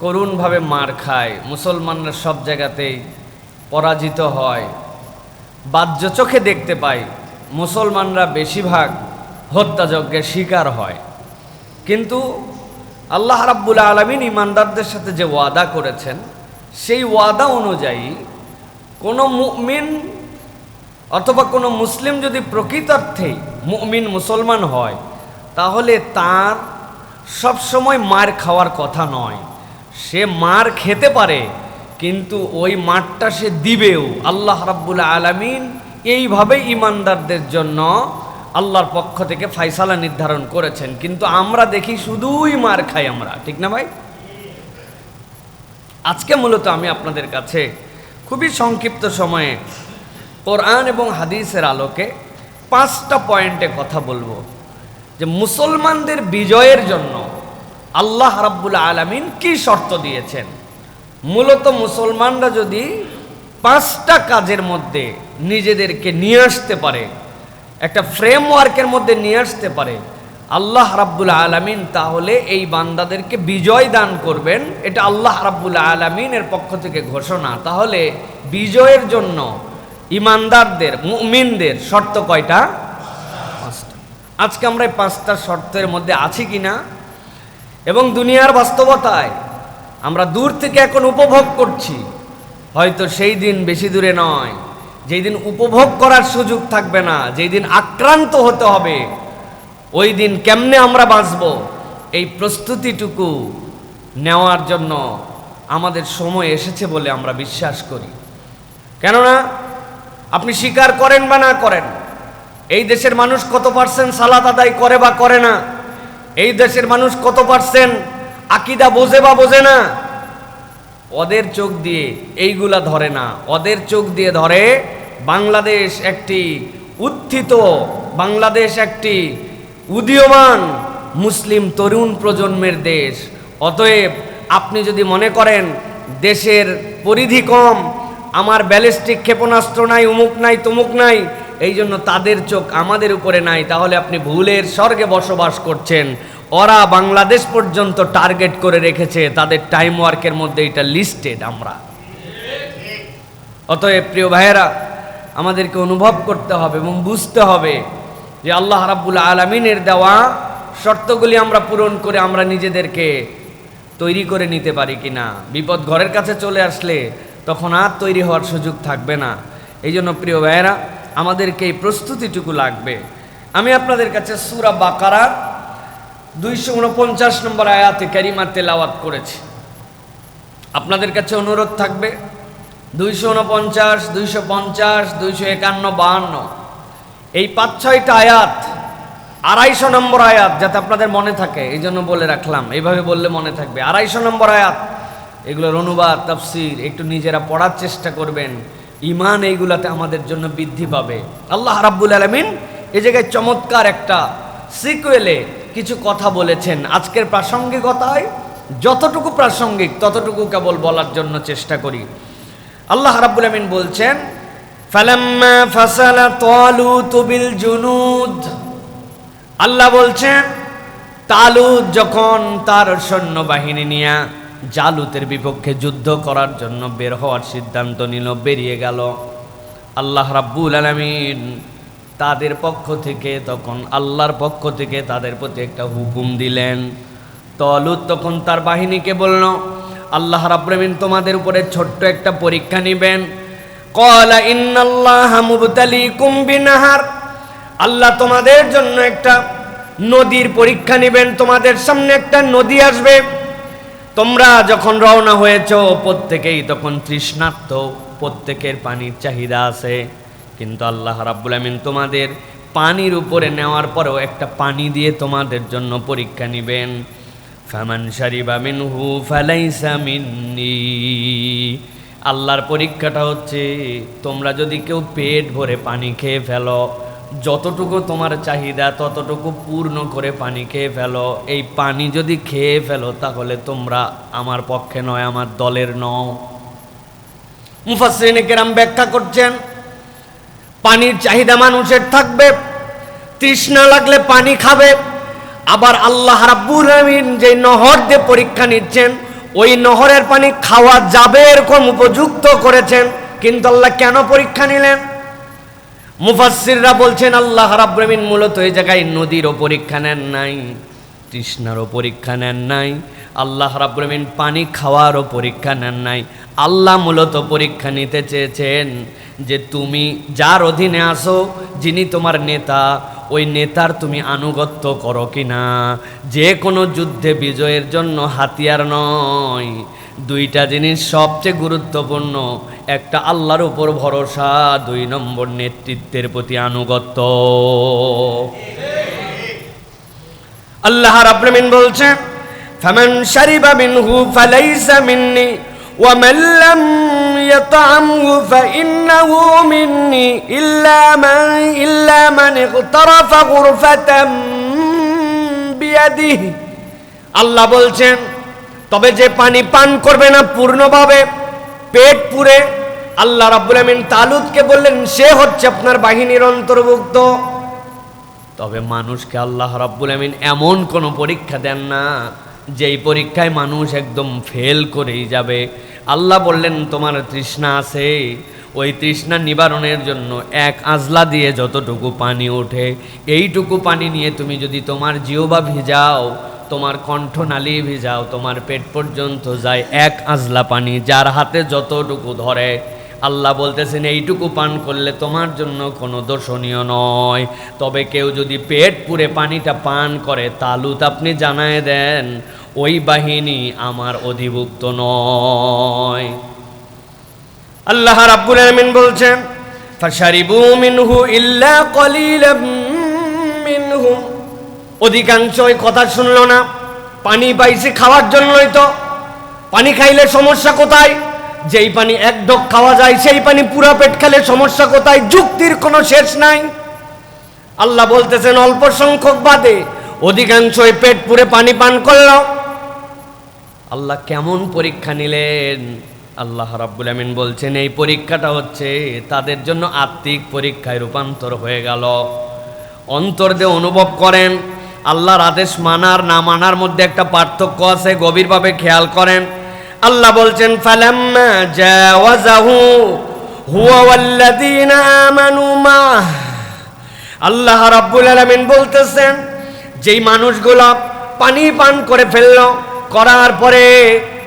করুণভাবে মার খায়, মুসলমানরা সব জায়গাতেই পরাজিত হয়। বাহ্য চোখে দেখতে পাই মুসলমানরা বেশিরভাগ হত্যাযজ্ঞের শিকার হয়। কিন্তু আল্লাহ রাব্বুল আলামিন ঈমানদারদের সাথে যে ওয়াদা করেছেন সেই ওয়াদা অনুযায়ী কোনো মুমিন অথবা কোনো মুসলিম যদি প্রকৃতার্থেই মুমিন মুসলমান হয় তাহলে তার সবসময় মার খাওয়ার কথা নয়। সে মার খেতে পারে কিন্তু ওই মারটা সে দিবেও। আল্লাহ রাব্বুল আলামিন এইভাবে ঈমানদারদের জন্য আল্লাহর পক্ষ থেকে ফায়সালা নির্ধারণ করেছেন। কিন্তু আমরা দেখি শুধুই মার খাই আমরা, ঠিক না ভাই? আজকে মূলত আমি আপনাদের কাছে খুবই সংক্ষিপ্ত সময়ে কোরআন এবং হাদিসের আলোকে 5টা পয়েন্টে কথা বলবো যে মুসলমানদের বিজয়ের জন্য আল্লাহ রাব্বুল আলামিন কি শর্ত দিয়েছেন। মূলত মুসলমানরা যদি 5টা কাজের মধ্যে নিজেদেরকে নিয়ে আসতে পারে, একটা ফ্রেমওয়ার্কের মধ্যে নিয়ে আসতে পারে, আল্লাহ রাব্বুল আলামিন তাহলে এই বান্দাদেরকে বিজয় দান করবেন। এটা আল্লাহ রাব্বুল আলামিনের পক্ষ থেকে ঘোষণা। তাহলে বিজয়ের জন্য ঈমানদারদের, মুমিনদের শর্ত কয়টা? 5টা। আজকে আমরা এই 5টা শর্তের মধ্যে আছি কিনা এবং দুনিয়ার বাস্তবতায় আমরা দূর থেকে এখন উপভোগ করছি। হয়তো সেই দিন বেশি দূরে নয় যেই দিন উপভোগ করার সুযোগ থাকবে না, যেই দিন আক্রান্ত হতে হবে। ওই দিন কেমনে আমরা বাঁচব এই প্রস্তুতিটুকু নেওয়ার জন্য আমাদের সময় এসেছে বলে আমরা বিশ্বাস করি। কেননা আপনি স্বীকার করেন বা না করেন, এই দেশের মানুষ কত পার্সেন্ট সালাত আদায় করে বা করে না, এই দেশের মানুষ কত পার্সেন্ট আকীদা বোঝে বা বোঝে না, ওদের চোখ দিয়ে এইগুলা ধরে না। ওদের চোখ দিয়ে ধরে বাংলাদেশ একটি উত্থিত, বাংলাদেশ একটি উদীয়মান মুসলিম তরুণ প্রজন্মের দেশ। অতএব আপনি যদি মনে করেন দেশের পরিধি কম, আমার ব্যালিস্টিক ক্ষেপণাস্ত্র নাই, উমুক নাই, তুমুক নাই, এই জন্য তাদের চোখ আমাদের উপরে নাই, তাহলে আপনি ভুলের স্বর্গে বসবাস করছেন। ওরা বাংলাদেশ পর্যন্ত টার্গেট করে রেখেছে, তাদের টাইম ওয়ার্কের মধ্যে এটা লিস্টেড আমরা। অতএব প্রিয় ভাইয়েরা, আমাদেরকে অনুভব করতে হবে এবং বুঝতে হবে যে আল্লাহ রাব্বুল আলামিনের দেওয়া শর্তগুলি আমরা পূরণ করে আমরা নিজেদেরকে তৈরি করে নিতে পারি কিনা। বিপদ ঘরের কাছে চলে আসলে তখন আর তৈরি হওয়ার সুযোগ থাকবে না। এই জন্য প্রিয় ভাইয়েরা, আমাদেরকে এই প্রস্তুতিটুকু লাগবে। আমি আপনাদের কাছে সূরা বাকারার 249 নম্বর আয়াতে কারিমা তেলাওয়াত করেছি। আপনাদের কাছে অনুরোধ থাকবে 249, 250, 251, 52 এই 5-6টা আয়াত 250 নম্বর আয়াত যাতে আপনাদের মনে থাকে, এই জন্য বলে রাখলাম, এইভাবে বললে মনে থাকবে। 250 নম্বর আয়াত, এগুলোর অনুবাদ তাফসীর একটু নিজেরা পড়ার চেষ্টা করবেন। ঈমান এইগুলাতে আমাদের জন্য বৃদ্ধি পাবে। আল্লাহ রাব্বুল আলামিন এই জায়গায় চমৎকার একটা সিকুয়েলে কিছু কথা বলেছেন। আজকের প্রাসঙ্গিকতায় যতটুকু প্রাসঙ্গিক ততটুকু কেবল বলার জন্য চেষ্টা করি। আল্লাহ রাব্বুল আমিন বলছেন, ফালাম্মা ফাসালা তালুত বিল জুনুদ, আল্লাহ বলছেন তালুত যখন তার সৈন্যবাহিনী নিয়ে জালুতের বিপক্ষে যুদ্ধ করার জন্য বের হওয়ার সিদ্ধান্ত নিল, বেরিয়ে গেল, আল্লাহ রাব্বুল আলামিন তাদের পক্ষ থেকে তখন আল্লাহর পক্ষ থেকে তাদের প্রতি একটা হুকুম দিলেন। তালুত তখন তার বাহিনীকে বলল, আল্লাহ রাব্বুল আমিন তোমাদের উপরে ছোট্ট একটা পরীক্ষা নেবেন। ক্বালা ইন্নাল্লাহা মুবতালিকুম বিনাহার, আল্লাহ তোমাদের জন্য একটা নদীর পরীক্ষা নেবেন। তোমাদের সামনে একটা নদী আসবে, তোমরা যখন রওনা হয়েছো প্রত্যেকেই তখন তৃষ্ণার্ত, প্রত্যেকের পানির চাহিদা আছে, কিন্তু আল্লাহ রাব্বুল আমিন তোমাদের পানির উপরে নেওয়ার পরেও একটা পানি দিয়ে তোমাদের জন্য পরীক্ষা নেবেন। ফামান শারিবা মিনহু ফালাইসা মিন্নি, আল্লাহর পরীক্ষাটা হচ্ছে তোমরা যদি কেউ পেট ভরে পানি খেয়ে ফেলো, যতটুকু তোমার চাহিদা ততটুকু পূর্ণ করে পানি খেয়ে ফেলো, এই পানি যদি খেয়ে ফেলো তাহলে তোমরা আমার পক্ষে নয়, আমার দলের নও। মুফাসসিরিনে কেরাম ব্যাখ্যা করছেন, পানির চাহিদা মানুষের থাকবে, তৃষ্ণা লাগলে পানি খাবে, আবার আল্লাহ রাব্বুল আমিন যে নহর দিয়ে পরীক্ষা নিচ্ছেন ওই নহরের পানি খাওয়া যাবে এরকম উপযুক্ত করেছেন, কিন্তু আল্লাহ কেন পরীক্ষা নিলেন? মুফাসসিররা বলছেন আল্লাহ রাব্বুল আমিন মূলত এই জায়গায় নদীরও পরীক্ষা নেন নাই, তৃষ্ণারও পরীক্ষা নেন নাই, আল্লাহ রাব্বুল আমিন পানি খাওয়ারও পরীক্ষা নেন নাই। আল্লাহ মূলত পরীক্ষা নিতে চেয়েছেন যে তুমি যার অধীনে আসো, যিনি তোমার নেতা, ওই নেতার তুমি আনুগত্য করো কিনা। যে কোনো যুদ্ধে বিজয়ের জন্য হাতিয়ার নয়, দুইটা জিনিস সবচেয়ে গুরুত্বপূর্ণ, একটা আল্লাহর উপর ভরসা, 2 নম্বর নেতৃত্বের প্রতি আনুগত্য। আল্লাহ রাব্বুল আমিন বলছেন, ফামান শারিবা মিনহু ফালাইসা মিন্নি ওয়া মান লাম ইয়াতআমহু ফাইন্নাহু মিন্নি ইল্লা মান ইগতারাফা গুরফাতাম বিয়াদিহি। আল্লাহ বলছেন তবে যে পানি পান করবে না পূর্ণভাবে পেট পুরে, আল্লাহ রাব্বুল আমিন তালুতকে বললেন সে হচ্ছে আপনার বাহিনীর অন্তর্ভুক্ত। তবে মানুষকে আল্লাহ রাব্বুল আমিন এমন কোনো পরীক্ষা দেন না যেই পরীক্ষায় মানুষ একদম ফেল করেই যাবে। আল্লাহ বললেন তোমার তৃষ্ণা আছে, ওই তৃষ্ণা নিবারণের জন্য এক আজলা দিয়ে যতটুকু পানি ওঠে এইটুকু পানি নিয়ে তুমি যদি তোমার জিহ্বা ভিজাও, তোমার কণ্ঠনালী ভিজাও, তোমার পেট পর্যন্ত যায় এক আজলা পানি, যার হাতে যতটুকু ধরে। আল্লাহ বলতেছেন এইটুকু পান করলে তোমার জন্য কোনো দোষণীয় নয়। তবে কেউ যদি পেট পুরে পানিটা পান করে, তালুত আপনি জানায় দেন ওই বাহিনী আমার অধিভুক্ত নয়। আল্লাহ রাব্বুল আলামিন বলছেন, ফাশারিবু মিনহু ইল্লা কলিলাম মিনহুম, অধিকাংশই কথা শুনলো না। পানি পাইছে খাওয়ার জন্যই তো, পানি খাইলে সমস্যা কোথায়? যেই পানি এক ঢোক খাওয়া যায় সেই পানি পুরা পেট খেলে সমস্যা কোথায়? যুক্তির কোনো শেষ নাই। আল্লাহ বলতেছেন অল্প সংখ্যক বাদে অধিকাংশই পেট পুরে পানি পান করল। আল্লাহ কেমন পরীক্ষা নিলেন? আল্লাহ রাব্বুল আমিন বলছেন এই পরীক্ষাটা হচ্ছে তাদের জন্য আত্মিক পরীক্ষায় রূপান্তর হয়ে গেল। অন্তর দিয়ে অনুভব করেন, আল্লাহর আদেশ মানার না মানার মধ্যে একটা পার্থক্য আছে, গভীরভাবে খেয়াল করেন। আল্লাহ বলছেন ফালাম্মা জাওয়াজাহু হুয়া ওয়াল্লাযীনা আমানু মাহ, আল্লাহ রাব্বুল আলামিন বলতেছেন যেই মানুষগুলো পানি পান করে ফেলল, করার পরে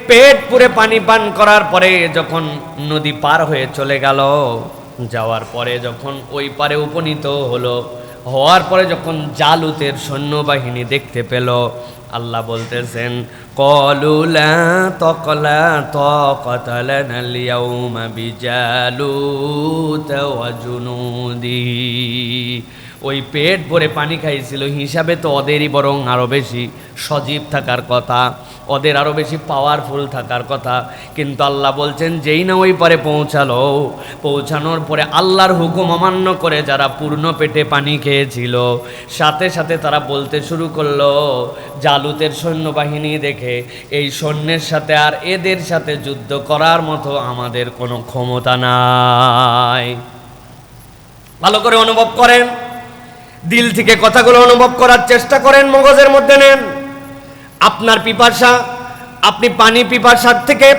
পেট পুরে পানি পান করার পরে যখন নদী পার হয়ে চলে গেল, যাওয়ার পরে যখন ওই পারে উপনীত হলো, হওয়ার পরে যখন জালুতের সৈন্যবাহিনী দেখতে পেল, আল্লাহ বলতেছেন ক্বালু লা তাকাতা লানাল ইয়াউমা বিজালুত ওয়া জুনুদিহি ওই পেট ভরে পানি খাইছিল হিসাবে তো ওদেরই বরং আরও বেশি সজীব থাকার কথা, ওদের আরও বেশি পাওয়ারফুল থাকার কথা। কিন্তু আল্লাহ বলছেন যেই না ওই পারে পৌঁছালো, পৌঁছানোর পরে আল্লাহর হুকুম অমান্য করে যারা পূর্ণ পেটে পানি খেয়েছিল, সাথে সাথে তারা বলতে শুরু করলো জালুতের সৈন্যবাহিনী দেখে, এই সৈন্যের সাথে আর এদের সাথে যুদ্ধ করার মতো আমাদের কোনো ক্ষমতা নাই। ভালো করে অনুভব করেন, দিল থেকে কথাগুলো অনুভব করার চেষ্টা করেন, মগজের মধ্যে নেন। আপনার পিপাসা, আপনি পানি পিপাসার থেকে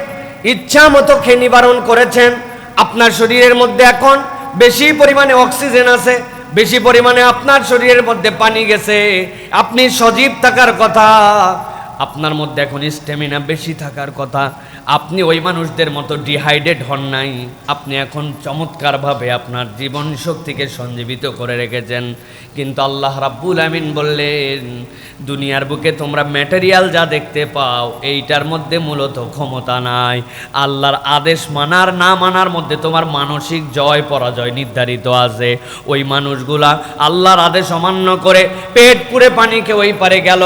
ইচ্ছা মতো খেয়ে নিবারণ করেছেন। আপনার শরীরের মধ্যে এখন বেশি পরিমাণে অক্সিজেন আছে, বেশি পরিমাণে আপনার শরীরের মধ্যে পানি গেছে, আপনি সজীব থাকার কথা, আপনার মধ্যে এখন স্ট্যামিনা বেশি থাকার কথা। আপনি ওই মানুষদের মতো ডিহাইড্রেট হন নাই, আপনি এখন চমৎকারভাবে আপনার জীবন শক্তিকে সঞ্জীবিত করে রেখেছেন। কিন্তু আল্লাহ রাব্বুল আমিন বললেন, দুনিয়ার বুকে তোমরা ম্যাটেরিয়াল যা দেখতে পাও এইটার মধ্যে মূলত ক্ষমতা নাই। আল্লাহর আদেশ মানার না মানার মধ্যে তোমার মানসিক জয় পরাজয় নির্ধারিত আছে। ওই মানুষগুলা আল্লাহর আদেশ অমান্য করে পেট পুরে পানিকে ওই পারে গেল,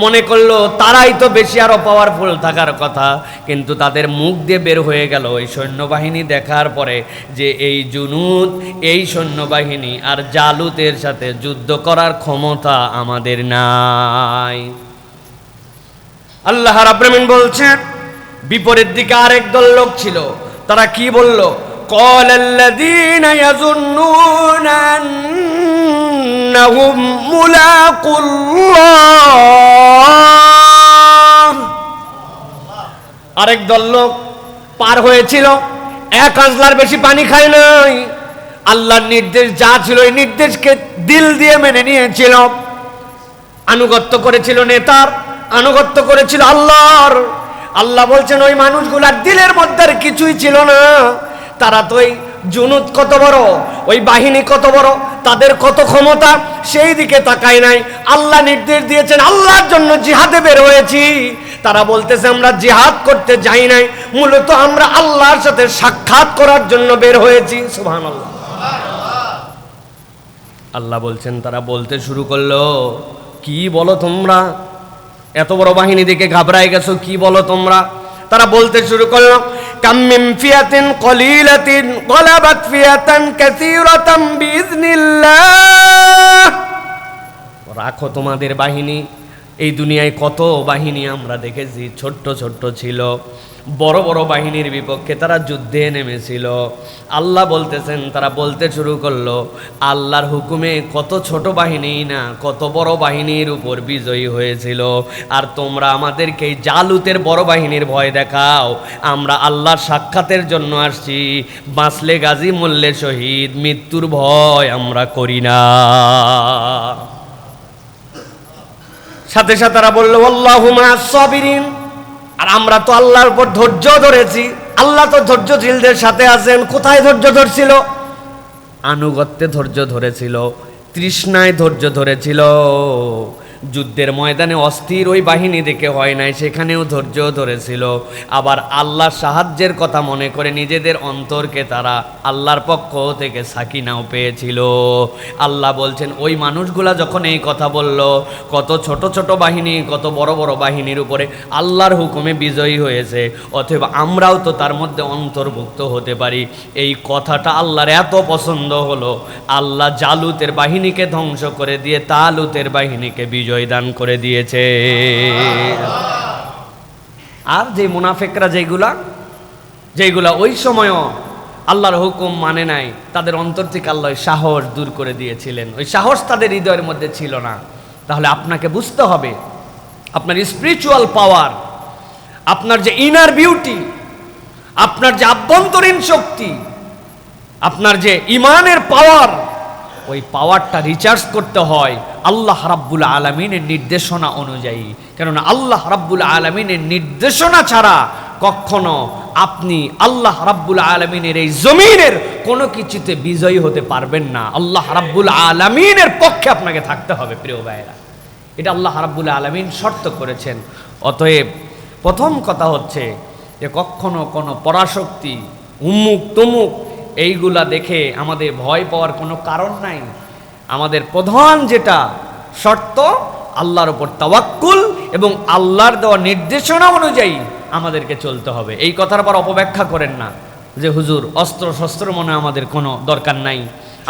মনে করলো তারাই তো বেশি আরো পাওয়ারফুল থাকার কথা। কিন্তু তাদের মুখ দিয়ে বের হয়ে গেল ওই সৈন্যবাহিনী দেখার পরে যে এই জুনুদ, এই সৈন্যবাহিনী আর জালুতের সাথে যুদ্ধ করার ক্ষমতা আমাদের নাই। আল্লাহ রাব্বুল আমিন বলছেন, বিপরীত দিকে আরেক দল লোক ছিল, তারা কি বলল? ক্বালাল্লাযীনা ইয়াযুন্নুনা আন্নাহুম মুলাকুল্লাহ। আরেক দল লোক পার হয়েছিল, এক আঁচলার বেশি পানি খায় নাই, আল্লাহর নির্দেশ যা ছিল এই নির্দেশকে দিল দিয়ে মেনে নিয়েছিল, আনুগত্য করেছিল নেতার, আনুগত্য করেছিল আল্লাহর। আল্লাহ বলছেন ওই মানুষগুলার দিলের মধ্যে আর কিছুই ছিল না। তারা তো ওই জুনুদ কত বড়, ওই বাহিনী কত বড়, তাদের কত ক্ষমতা, সেই দিকে তাকায় নাই। আল্লাহ নির্দেশ দিয়েছেন, আল্লাহর জন্য জিহাদে বের হয়েছি। তারা বলতেছে আমরা জিহাদ করতে যাই নাই, মূলত আমরা আল্লাহর সাথে সাক্ষাৎ করার জন্য বের হয়েছি। সুবহানাল্লাহ। আল্লাহ বলছেন তারা বলতে শুরু করলো, কি বলো তোমরা? এত বড় বাহিনী দেখে ঘাবড়ায় গেছো, কি বলো তোমরা? তারা বলতে শুরু করলো, কাম মিন ফিয়াতিন কলিলাতিন গলাবাত ফিয়াতান কাসীরাতাম বিইজনিল্লাহ। রাখো তোমাদের বাহিনী, এই দুনিয়ায় কত বাহিনী আমরা দেখেছি, ছোট্ট ছোট্ট ছিল, বড় বড় বাহিনীর বিপক্ষে তারা যুদ্ধে নেমেছিল। আল্লাহ বলতেছেন, তারা বলতে শুরু করলো, আল্লাহর হুকুমে কত ছোট বাহিনী না কত বড় বাহিনীর উপর বিজয়ী হয়েছিল, আর তোমরা আমাদেরকে এই জালুতের বড় বাহিনীর ভয় দেখাও। আমরা আল্লাহর সাক্ষাতের জন্য আসছি, বাঁচলে গাজী মরলে শহীদ, মৃত্যুর ভয় আমরা করি না। সাথে সাথে তারা বললো, আল্লাহু মা'আস সাবিরিন, আর আমরা তো আল্লাহর উপর ধৈর্য ধরেছি, আল্লাহ তো ধৈর্যশীলদের সাথে আছেন। কোথায় ধৈর্য ধরছিল? আনুগত্যে ধৈর্য ধরেছিল, তৃষ্ণায় ধৈর্য ধরেছিল, যুদ্ধের ময়দানে অস্থির ওই বাহিনী দেখে হয় নাই, সেখানেও ধৈর্য ধরেছিল। আবার আল্লাহর সাহায্যের কথা মনে করে নিজেদের অন্তরকে তারা আল্লাহর পক্ষ থেকে সাকিনাও পেয়েছিল। আল্লাহ বলছেন ওই মানুষগুলা যখন এই কথা বলল, কত ছোট ছোট বাহিনী কত বড় বড় বাহিনীর উপরে আল্লাহর হুকুমে বিজয়ী হয়েছে, অথবা আমরাও তো তার মধ্যে অন্তর্ভুক্ত হতে পারি, এই কথাটা আল্লাহর এত পছন্দ হলো, আল্লাহ জালুতের বাহিনীকে ধ্বংস করে দিয়ে তালুতের বাহিনীকে বিজয় দান করে দিয়েছে। আর যে মুনাফিকরা যেগুলা ওই সময়ও আল্লাহর হুকুম মানে নাই, তাদের অন্তর থেকে আল্লাহ সাহস দূর করে দিয়েছিলেন, ওই সাহস তাদের হৃদয়ের মধ্যে ছিল না। তাহলে আপনাকে বুঝতে হবে, আপনার স্পিরিচুয়াল পাওয়ার, আপনার যে ইনার বিউটি, আপনার যে আভ্যন্তরীণ শক্তি, আপনার যে ইমানের পাওয়ার, ওই পাওয়ারটা রিচার্জ করতে হয় আল্লাহ রাব্বুল আলামিনের নির্দেশনা অনুযায়ী। কেননা আল্লাহ রাব্বুল আলামিনের নির্দেশনা ছাড়া কখনো আপনি আল্লাহ রাব্বুল আলামিনের এই জমিনের কোনো কিছুতে বিজয়ী হতে পারবেন না। আল্লাহ রাব্বুল আলামিনের পক্ষে আপনাকে থাকতে হবে প্রিয় ভাইয়েরা, এটা আল্লাহ রাব্বুল আলামিন শর্ত করেছেন। অতএব প্রথম কথা হচ্ছে যে কখনো কোনো পরাশক্তি, উম্মুক তুমুক এইগুলা দেখে আমাদের ভয় পাওয়ার কোনো কারণ নাই। আমাদের প্রধান যেটা শর্ত, আল্লাহর উপর তাওয়াক্কুল এবং আল্লাহর দেওয়া নির্দেশনা অনুযায়ী আমাদেরকে চলতে হবে। এই কথার পর অপব্যাখ্যা করেন না যে হুজুর অস্ত্র শস্ত্র মনে আমাদের কোনো দরকার নাই,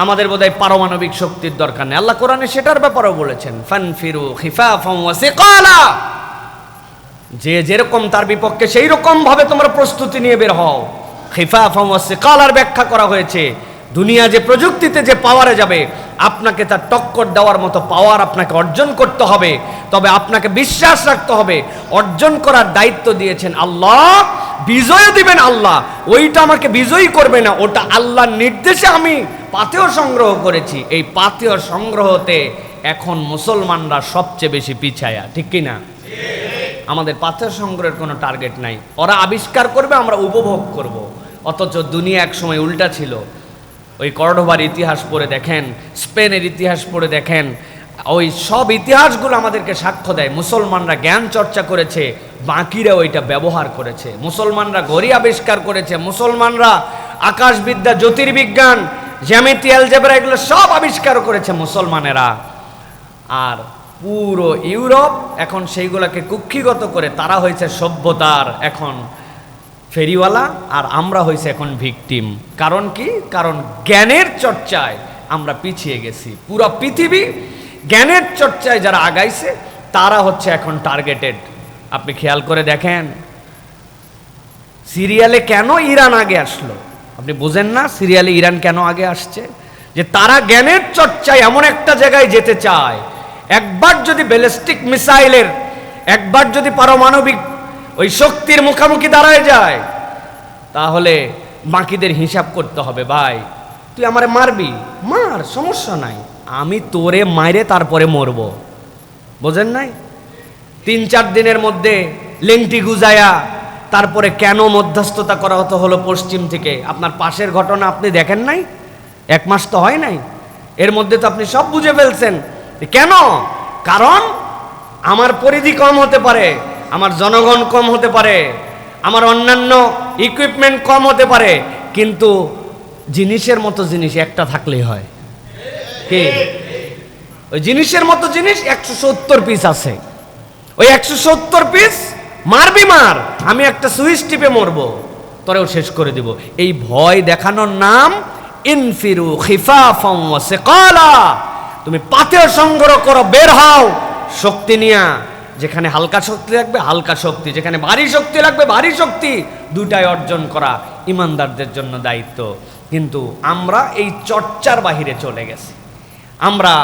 আমাদের বোধহয় পারমাণবিক শক্তির দরকার নেই। আল্লাহ কোরআনে সেটার ব্যাপারেও বলেছেন, ফানফিরু খিফাফাম ওয়া সিকালা, যে যেরকম তার বিপক্ষে সেই রকম ভাবে তোমরা প্রস্তুতি নিয়ে বের হও। খিফাফাম ওয়া সিকালার ব্যাখ্যা করা হয়েছে দুনিয়া যে প্রযুক্তিতে যে পাওয়ারে যাবে, আপনাকে তার টক্কর দেওয়ার মতো পাওয়ার আপনাকে অর্জন করতে হবে। তবে আপনাকে বিশ্বাস রাখতে হবে অর্জন করার দায়িত্ব দিয়েছেন আল্লাহ, বিজয় দিবেন আল্লাহ। ওইটা আমাকে বিজয়ী করবে না, ওটা আল্লাহর নির্দেশে আমি পাথেয় সংগ্রহ করেছি। এই পাথেয় সংগ্রহতে এখন মুসলমানরা সবচেয়ে বেশি পিছায়া, ঠিক কি না? আমাদের পাথেয় সংগ্রহের কোনো টার্গেট নাই। ওরা আবিষ্কার করবে, আমরা উপভোগ করব। অথচ দুনিয়া এক সময় উল্টা ছিল। ওই কর্ডোবার ইতিহাস পড়ে দেখেন, স্পেনের ইতিহাস পড়ে দেখেন, ওই সব ইতিহাসগুলো আমাদেরকে সাক্ষ্য দেয় মুসলমানরা জ্ঞান চর্চা করেছে, বাকিরা ওইটা ব্যবহার করেছে। মুসলমানরা ঘড়ি আবিষ্কার করেছে, মুসলমানরা আকাশবিদ্যা, জ্যোতির্বিজ্ঞান, জ্যামিতি, অ্যালজেব্রা এগুলো সব আবিষ্কার করেছে মুসলমানেরা। আর পুরো ইউরোপ এখন সেইগুলোকে কুক্ষিগত করে তারা হয়েছে সভ্যতার এখন ফেরিওয়ালা, আর আমরা হয়েছে এখন ভিকটিম। কারণ কি? কারণ জ্ঞানের চর্চায় আমরা পিছিয়ে গেছি। পুরো পৃথিবী জ্ঞানের চর্চায় যারা আগাইছে তারা হচ্ছে এখন টার্গেটেড। আপনি খেয়াল করে দেখেন সিরিয়ালে কেন ইরান আগে আসলো, আপনি বুঝেন না সিরিয়ালে ইরান কেন আগে আসছে? যে তারা জ্ঞানের চর্চায় এমন একটা জায়গায় যেতে চায়, একবার যদি ব্যালিস্টিক মিসাইলের, একবার যদি পারমাণবিক ওই শক্তির মুখোমুখি দাঁড়ায় যায়, তাহলে বাকিদের হিসাব করতে হবে। ভাই তুই আমারে মারবি, মার, সমস্যা নাই, আমি তোরে মাইরে তারপরে মরব। বোঝেন নাই? 3-4 দিনের মধ্যে লেংটি গুজায়া তারপরে কেন মধ্যস্থতা করা হলো পশ্চিম থেকে? আপনার পাশের ঘটনা আপনি দেখেন নাই? 1 মাস তো হয় নাই, এর মধ্যে তো আপনি সব বুঝে ফেলছেন। কেন? কারণ আমার পরিধি কম হতে পারে, আমার জনগণ কম হতে পারে, আমার অন্যান্য ইকুইপমেন্ট কম হতে পারে, কিন্তু জিনিসের মতো জিনিস একটা থাকলেই হয়। কি? ওই জিনিসের মতো জিনিস 170 পিস আছে। ওই 170 পিস মারবি মার, আমি একটা সুইচ টিপে মরবো, তোরেও শেষ করে দিব। এই ভয় দেখানোর নাম ইনফিরু খিফাফাম ওয়া সিকালা। তুমি পাথেয় সংগ্রহ করো, বের হও শক্তি নিয়া। যেখানে হালকা শক্তি লাগবে হালকা শক্তি, যেখানে ভারী শক্তি লাগবে ভারী শক্তি, দুটাই অর্জন করা ইমানদারদের জন্য দায়িত্ব। কিন্তু আমরা এই চর্চার বাহিরে চলে গেছি। আমরা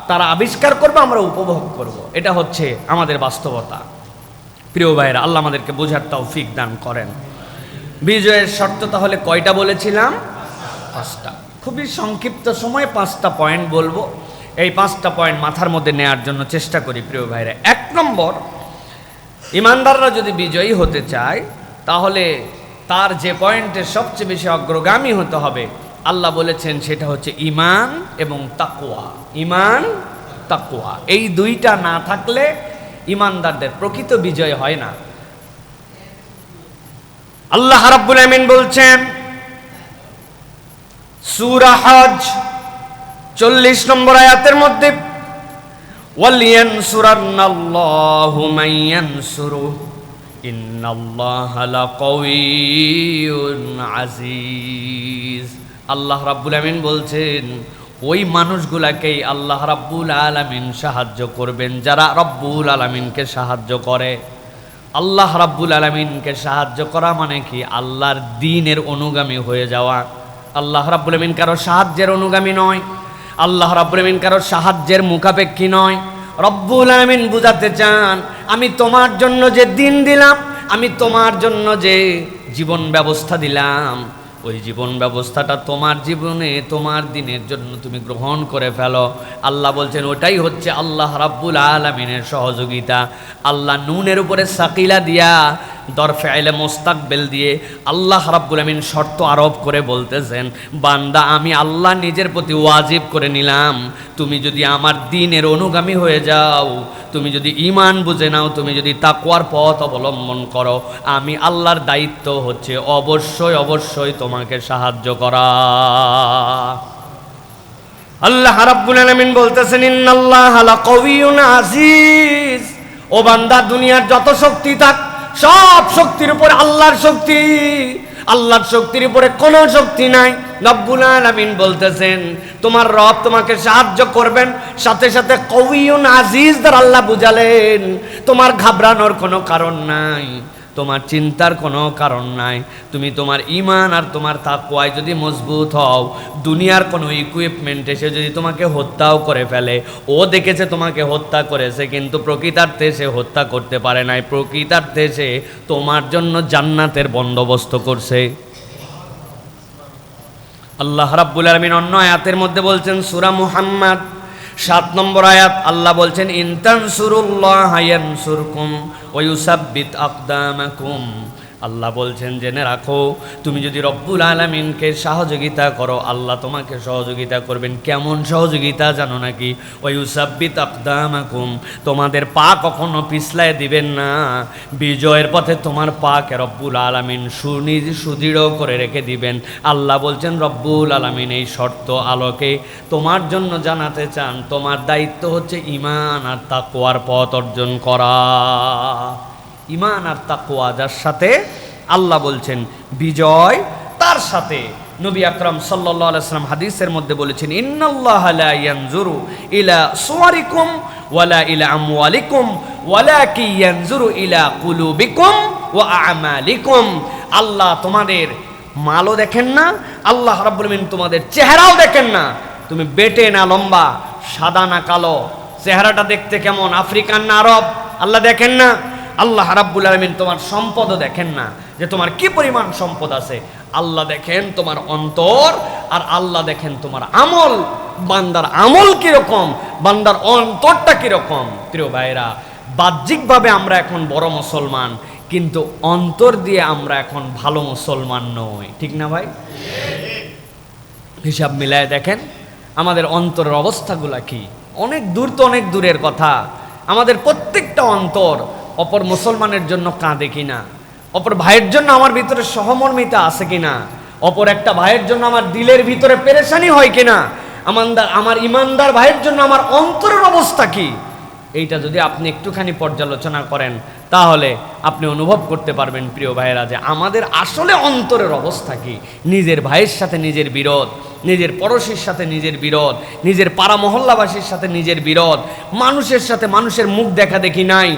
তারা আবিষ্কার করবে, আমরা উপভোগ করব। এটা হচ্ছে আমাদের বাস্তবতা। প্রিয় ভাইয়েরা, আল্লাহ আমাদেরকে বোঝার তৌফিক দান করেন। বিজয়ের শর্ত তাহলে কয়টা বলেছিলাম? 5টা। খুবই সংক্ষিপ্ত সময়ে 5টা পয়েন্ট বলবো। এই 5টা পয়েন্ট মাথার মধ্যে নেয়ার জন্য চেষ্টা করি। প্রিয় ভাইরা, 1 নম্বর, ইমানদাররা যদি বিজয়ী হতে চায় তাহলে তার যে পয়েন্টের সবচেয়ে বেশি অগ্রগামী হতে হবে আল্লাহ বলেছেন সেটা হচ্ছে ঈমান এবং তাকওয়া। ঈমান, তাকওয়া, এই দুইটা না থাকলে ইমানদারদের প্রকৃত বিজয় হয় না। আল্লাহ রাব্বুল আমিন বলছেন সূরা হজ 40 নম্বর আয়াতের মধ্যে, ওয়ালিয়ানসুরান্নাল্লাহু মান ইয়ানসুরুহু ইন্নাল্লাহা লাকাওয়িয়্যুন আজিজ। আল্লাহ রাব্বুল আমিন বলছেন ওই মানুষগুলাকেই আল্লাহ রাব্বুল আলামিন সাহায্য করবেন যারা রব্বুল আলামিনকে সাহায্য করে। আল্লাহ রাব্বুল আলামিনকে সাহায্য করা মানে কি? আল্লাহর দ্বীনের অনুগামী হয়ে যাওয়া। আল্লাহ রাব্বুল আমিন কারো সাহায্যের অনুগামী নয়, আল্লাহ রাব্বুল আমিন কারো সাহায্যের মুখাপেক্ষী নয়। রব্বুল আমিন বুঝাতে চান আমি তোমার জন্য যে দিন দিলাম, আমি তোমার জন্য যে জীবন ব্যবস্থা দিলাম, ওই জীবন ব্যবস্থাটা তোমার জীবনে তোমার দিনের জন্য তুমি গ্রহণ করে ফেলো। আল্লাহ বলছেন ওটাই হচ্ছে আল্লাহ রাব্বুল আলামিনের সহযোগিতা। আল্লাহ নুনের উপরে সাকিলা দিয়া দর ফেলে মোস্তাকবেল দিয়ে আল্লাহ রাব্বুল আমিন শর্ত আরোপ করে বলতেছেন বান্দা আমি আল্লাহ নিজের প্রতি ওয়াজিব করে নিলাম, তুমি যদি আমার দ্বীনের অনুগামী হয়ে যাও, তুমি যদি ঈমান বুঝে নাও, তুমি যদি তাকওয়ার পথ অবলম্বন করো, আমি আল্লাহর দায়িত্ব হচ্ছে অবশ্যই অবশ্যই তোমাকে সাহায্য করা। আল্লাহ রাব্বুল আলামিন বলতেছেন ইন্নাল্লাহা লাকাওয়িয়ুন আজিজ। ও বান্দা, দুনিয়ার যত শক্তি থাক সব শক্তির উপরে আল্লাহর শক্তি, আল্লাহর শক্তির উপরে কোনো শক্তি নাই। রব্বুল আলামিন বলতেছেন তোমার রব তোমাকে সাহায্য করবেন, সাথে সাথে কাওয়িয়ুন আজিজ দ্বারা আল্লাহ বুঝালেন তোমার ঘাবড়ানোর কোনো কারণ নাই, তোমার চিন্তার কোনো কারণ নাই। তুমি তোমার ঈমান আর তোমার তাকওয়ায় যদি মজবুত হও, দুনিয়ার কোনো ইকুইপমেন্ট এসে যদি তোমাকে হত্যাও করে ফেলে, ও দেখেছে তোমাকে হত্যা করেছে কিন্তু প্রকৃতার্থে সে হত্যা করতে পারে নাই, প্রকৃতার্থে সে তোমার জন্য জান্নাতের বন্দোবস্ত করছে। আল্লাহ রাব্বুল আলামিন অন্য আয়াতের মধ্যে বলছেন, সূরা মুহাম্মদ 7 নম্বর আয়াত, আল্লাহ বলছেন ইনতানসুরুল্লাহা ইয়ানসুরকুম ওয়া ইউসাব্বিত আকদামাকুম। আল্লাহ বলছেন জেনে রাখো, তুমি যদি রব্বুল আলামিনকে সহযোগিতা করো, আল্লাহ তোমাকে সহযোগিতা করবেন। কেমন সহযোগিতা জানো নাকি? ওয়া ইউসাব্বিত আকদামাকুম, তোমাদের পা কখনো পিছলায় দিবেন না, বিজয়ের পথে তোমার পাকে রব্বুল আলামিন সুদৃঢ় করে রেখে দিবেন। আল্লাহ বলছেন রব্বুল আলামিন এই শর্ত আলোকে তোমার জন্য জানাতে চান তোমার দায়িত্ব হচ্ছে ঈমান আর তাকওয়ার পথ অর্জন করা। ঈমান আর তাকওয়া যার সাথে, আল্লাহ বলছেন বিজয় তার সাথে। নবী আকরাম সাল্লাল্লাহু আলাইহি ওয়াসাল্লাম হাদিসের মধ্যে বলেছেন ইন্নাল্লাহা লা ইয়ানজুরু ইলা সুওয়ারিকুম ওয়ালা ইলা আমওয়ালিকুম ওয়ালাকিন ইয়ানজুরু ইলা কুলুবিকুম ওয়া আমালিকুম। আল্লাহ তোমাদের মালও দেখেন না, আল্লাহ রাব্বুল আলামিন তোমাদের চেহারাও দেখেন না। তুমি বেটে না লম্বা, সাদা না কালো, চেহারাটা দেখতে কেমন, আফ্রিকান না আরব, আল্লাহ দেখেন না। আল্লাহ রাব্বুল আলামিন তোমার সম্পদও দেখেন না, যে তোমার কি পরিমাণ সম্পদ আছে। আল্লাহ দেখেন তোমার অন্তর, আর আল্লাহ দেখেন তোমার আমল। বান্দার আমল কিরকম, বান্দার অন্তরটা কিরকম। প্রিয় ভাইরা, বাহ্যিকভাবে আমরা এখন বড় মুসলমান, কিন্তু অন্তর দিয়ে আমরা এখন ভালো মুসলমান নই, ঠিক না ভাই? হিসাব মিলায় দেখেন আমাদের অন্তরের অবস্থাগুলা কি। অনেক দূর তো অনেক দূরের কথা, আমাদের প্রত্যেকটা অন্তর অপর মুসলমানের জন্য কাঁদে কিনা, অপর ভাইয়ের জন্য আমার ভিতরে সহমর্মিতা আছে কিনা, অপর একটা ভাইয়ের জন্য আমার দিলের ভিতরে পেরেশানি হয় কিনা, আমার ইমানদার ভাইয়ের জন্য আমার অন্তরের অবস্থা কি, এইটা যদি আপনি একটুখানি পর্যালোচনা করেন তাহলে আপনি অনুভব করতে পারবেন প্রিয় ভাইয়েরা, যে আমাদের আসলে অন্তরের অবস্থা কি। নিজের ভাইয়ের সাথে নিজের বিরোধ, নিজের পড়োশির সাথে নিজের বিরোধ, নিজের পাড়া মহল্লাবাসীর সাথে নিজের বিরোধ, মানুষের সাথে মানুষের মুখ দেখা দেখি নাই,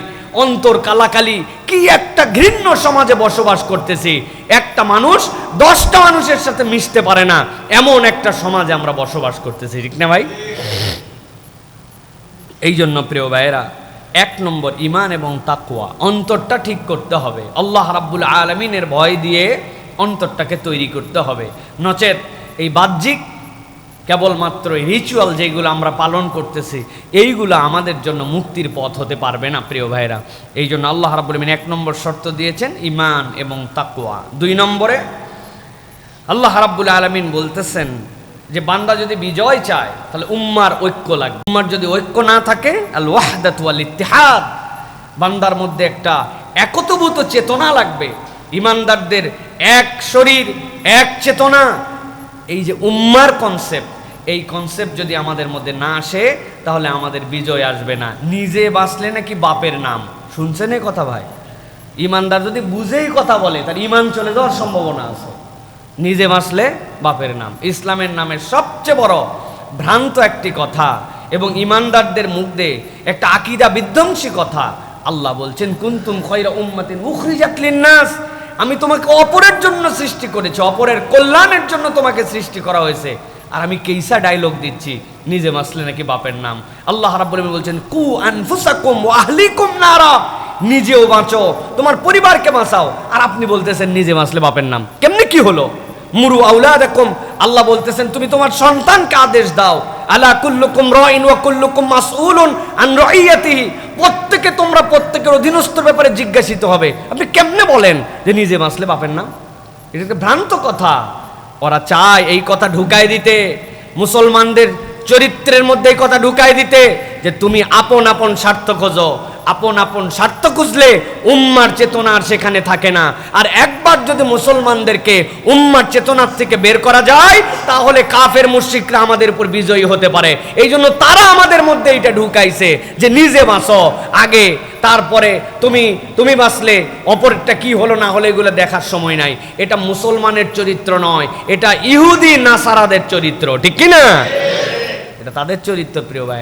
অন্তর কালাকালি। কি একটা ঘৃণ্য সমাজে বসবাস করতেছি, একটা মানুষ 10টা মানুষের সাথে মিশতে পারে না, এমন একটা সমাজে আমরা বসবাস করতেছি, ঠিক না ভাই? এই জন্য প্রিয় ভাইয়েরা, 1 নম্বর ঈমান এবং তাকওয়া, অন্তরটা ঠিক করতে হবে। আল্লাহ রাব্বুল আলামিনের ভয় দিয়ে অন্তরটাকে তৈরি করতে হবে, নচেত এই বাহ্যিক কেবলমাত্র রিচুয়াল যেগুলো আমরা পালন করতেছি, এইগুলো আমাদের জন্য মুক্তির পথ হতে পারবে না প্রিয় ভাইরা। এই জন্য আল্লাহ রাব্বুল আলামিন 1 নম্বর শর্ত দিয়েছেন ঈমান এবং তাকওয়া। 2 নম্বরে আল্লাহ রাব্বুল আলামিন বলতেছেন যে বান্দা যদি বিজয় চায় তাহলে উম্মার ঐক্য লাগবে। উম্মার যদি ঐক্য না থাকে, আল ওয়াহদাতু ওয়াল ইত্তিহাদ, বান্দার মধ্যে একটা একীভূত চেতনা লাগবে। ঈমানদারদের এক শরীর, এক চেতনা, এই যে উম্মার কনসেপ্ট, এই কনসেপ্ট যদি আমাদের মধ্যে না আসে তাহলে আমাদের বিজয় আসবে না। নিজে বাঁচলে নাকি বাপের নাম, শুনছেন এই কথা ভাই? ঈমানদার যদি বুঝেই কথা বলে তার ঈমান চলে যাওয়ার সম্ভাবনা আছে। নিজে বাঁচলে বাপের নাম, ইসলামের নামের সবচেয়ে বড় ভ্রান্ত একটি কথা, এবং ঈমানদারদের মুখ দিয়ে একটা আকীদা বিধ্বংসী কথা। আল্লাহ বলছেন কুনতুম খায়রা উম্মাতিন উখরিজাত লিন-নাস, আমি তোমাকে অপরের জন্য সৃষ্টি করেছি, অপরের কল্যাণের জন্য তোমাকে সৃষ্টি করা হয়েছে। আর আমি কেইসা ডায়লগ দিচ্ছি, নিজে বাঁচলে নাকি বাপের নাম। আল্লাহ রাব্বুল আলামিন বলছেন কু আনফুসাকুম ওয়া আহলিকুম নারা, নিজেও বাঁচো, তোমার পরিবারকে বাঁচাও, আর আপনি বলতেছেন নিজে বাঁচলে বাপের নাম। কেমনে কি হলো? মুরু আওলাদাকুম, আল্লাহ বলতেছেন তুমি তোমার সন্তানকে আদেশ দাও, আলা কুল্লুকুম রাইন ওয়া কুল্লুকুম মাসউলুন আন রাইয়াতিহি, তোমরা প্রত্যেকের অধীনস্থর ব্যাপারে জিজ্ঞাসিত হবে। আপনি কেমনে বলেন যে নিজে বাঁচলে বাপের নাম? এটা একটা ভ্রান্ত কথা। ওরা চায় এই কথা ঢুকায় দিতে, মুসলমানদের চরিত্রের মধ্যে এই কথা ঢুকায় দিতে, যে তুমি আপন আপন স্বার্থ খোঁজো, আপন আপন স্বার্থ খুঁজলে উম্মার চেতনা আর সেখানে থাকে না। আর একবার যদি মুসলমানদেরকে উম্মার চেতনার থেকে বের করা যায়, তাহলে কাফের মুশরিকরা আমাদের উপর বিজয়ী হতে পারে। এই জন্য তারা আমাদের মধ্যে এটা ঢুকাইছে যে নিজে বাঁচো আগে, তারপরে তুমি বাঁচলে অপরটা কি হলো না হলো এগুলো দেখার সময় নাই। এটা মুসলমানের চরিত্র নয়, এটা ইহুদি নাসারাদের চরিত্র, ঠিক কি না? এটা তাদের চরিত্র প্রিয় ভাইয়েরা।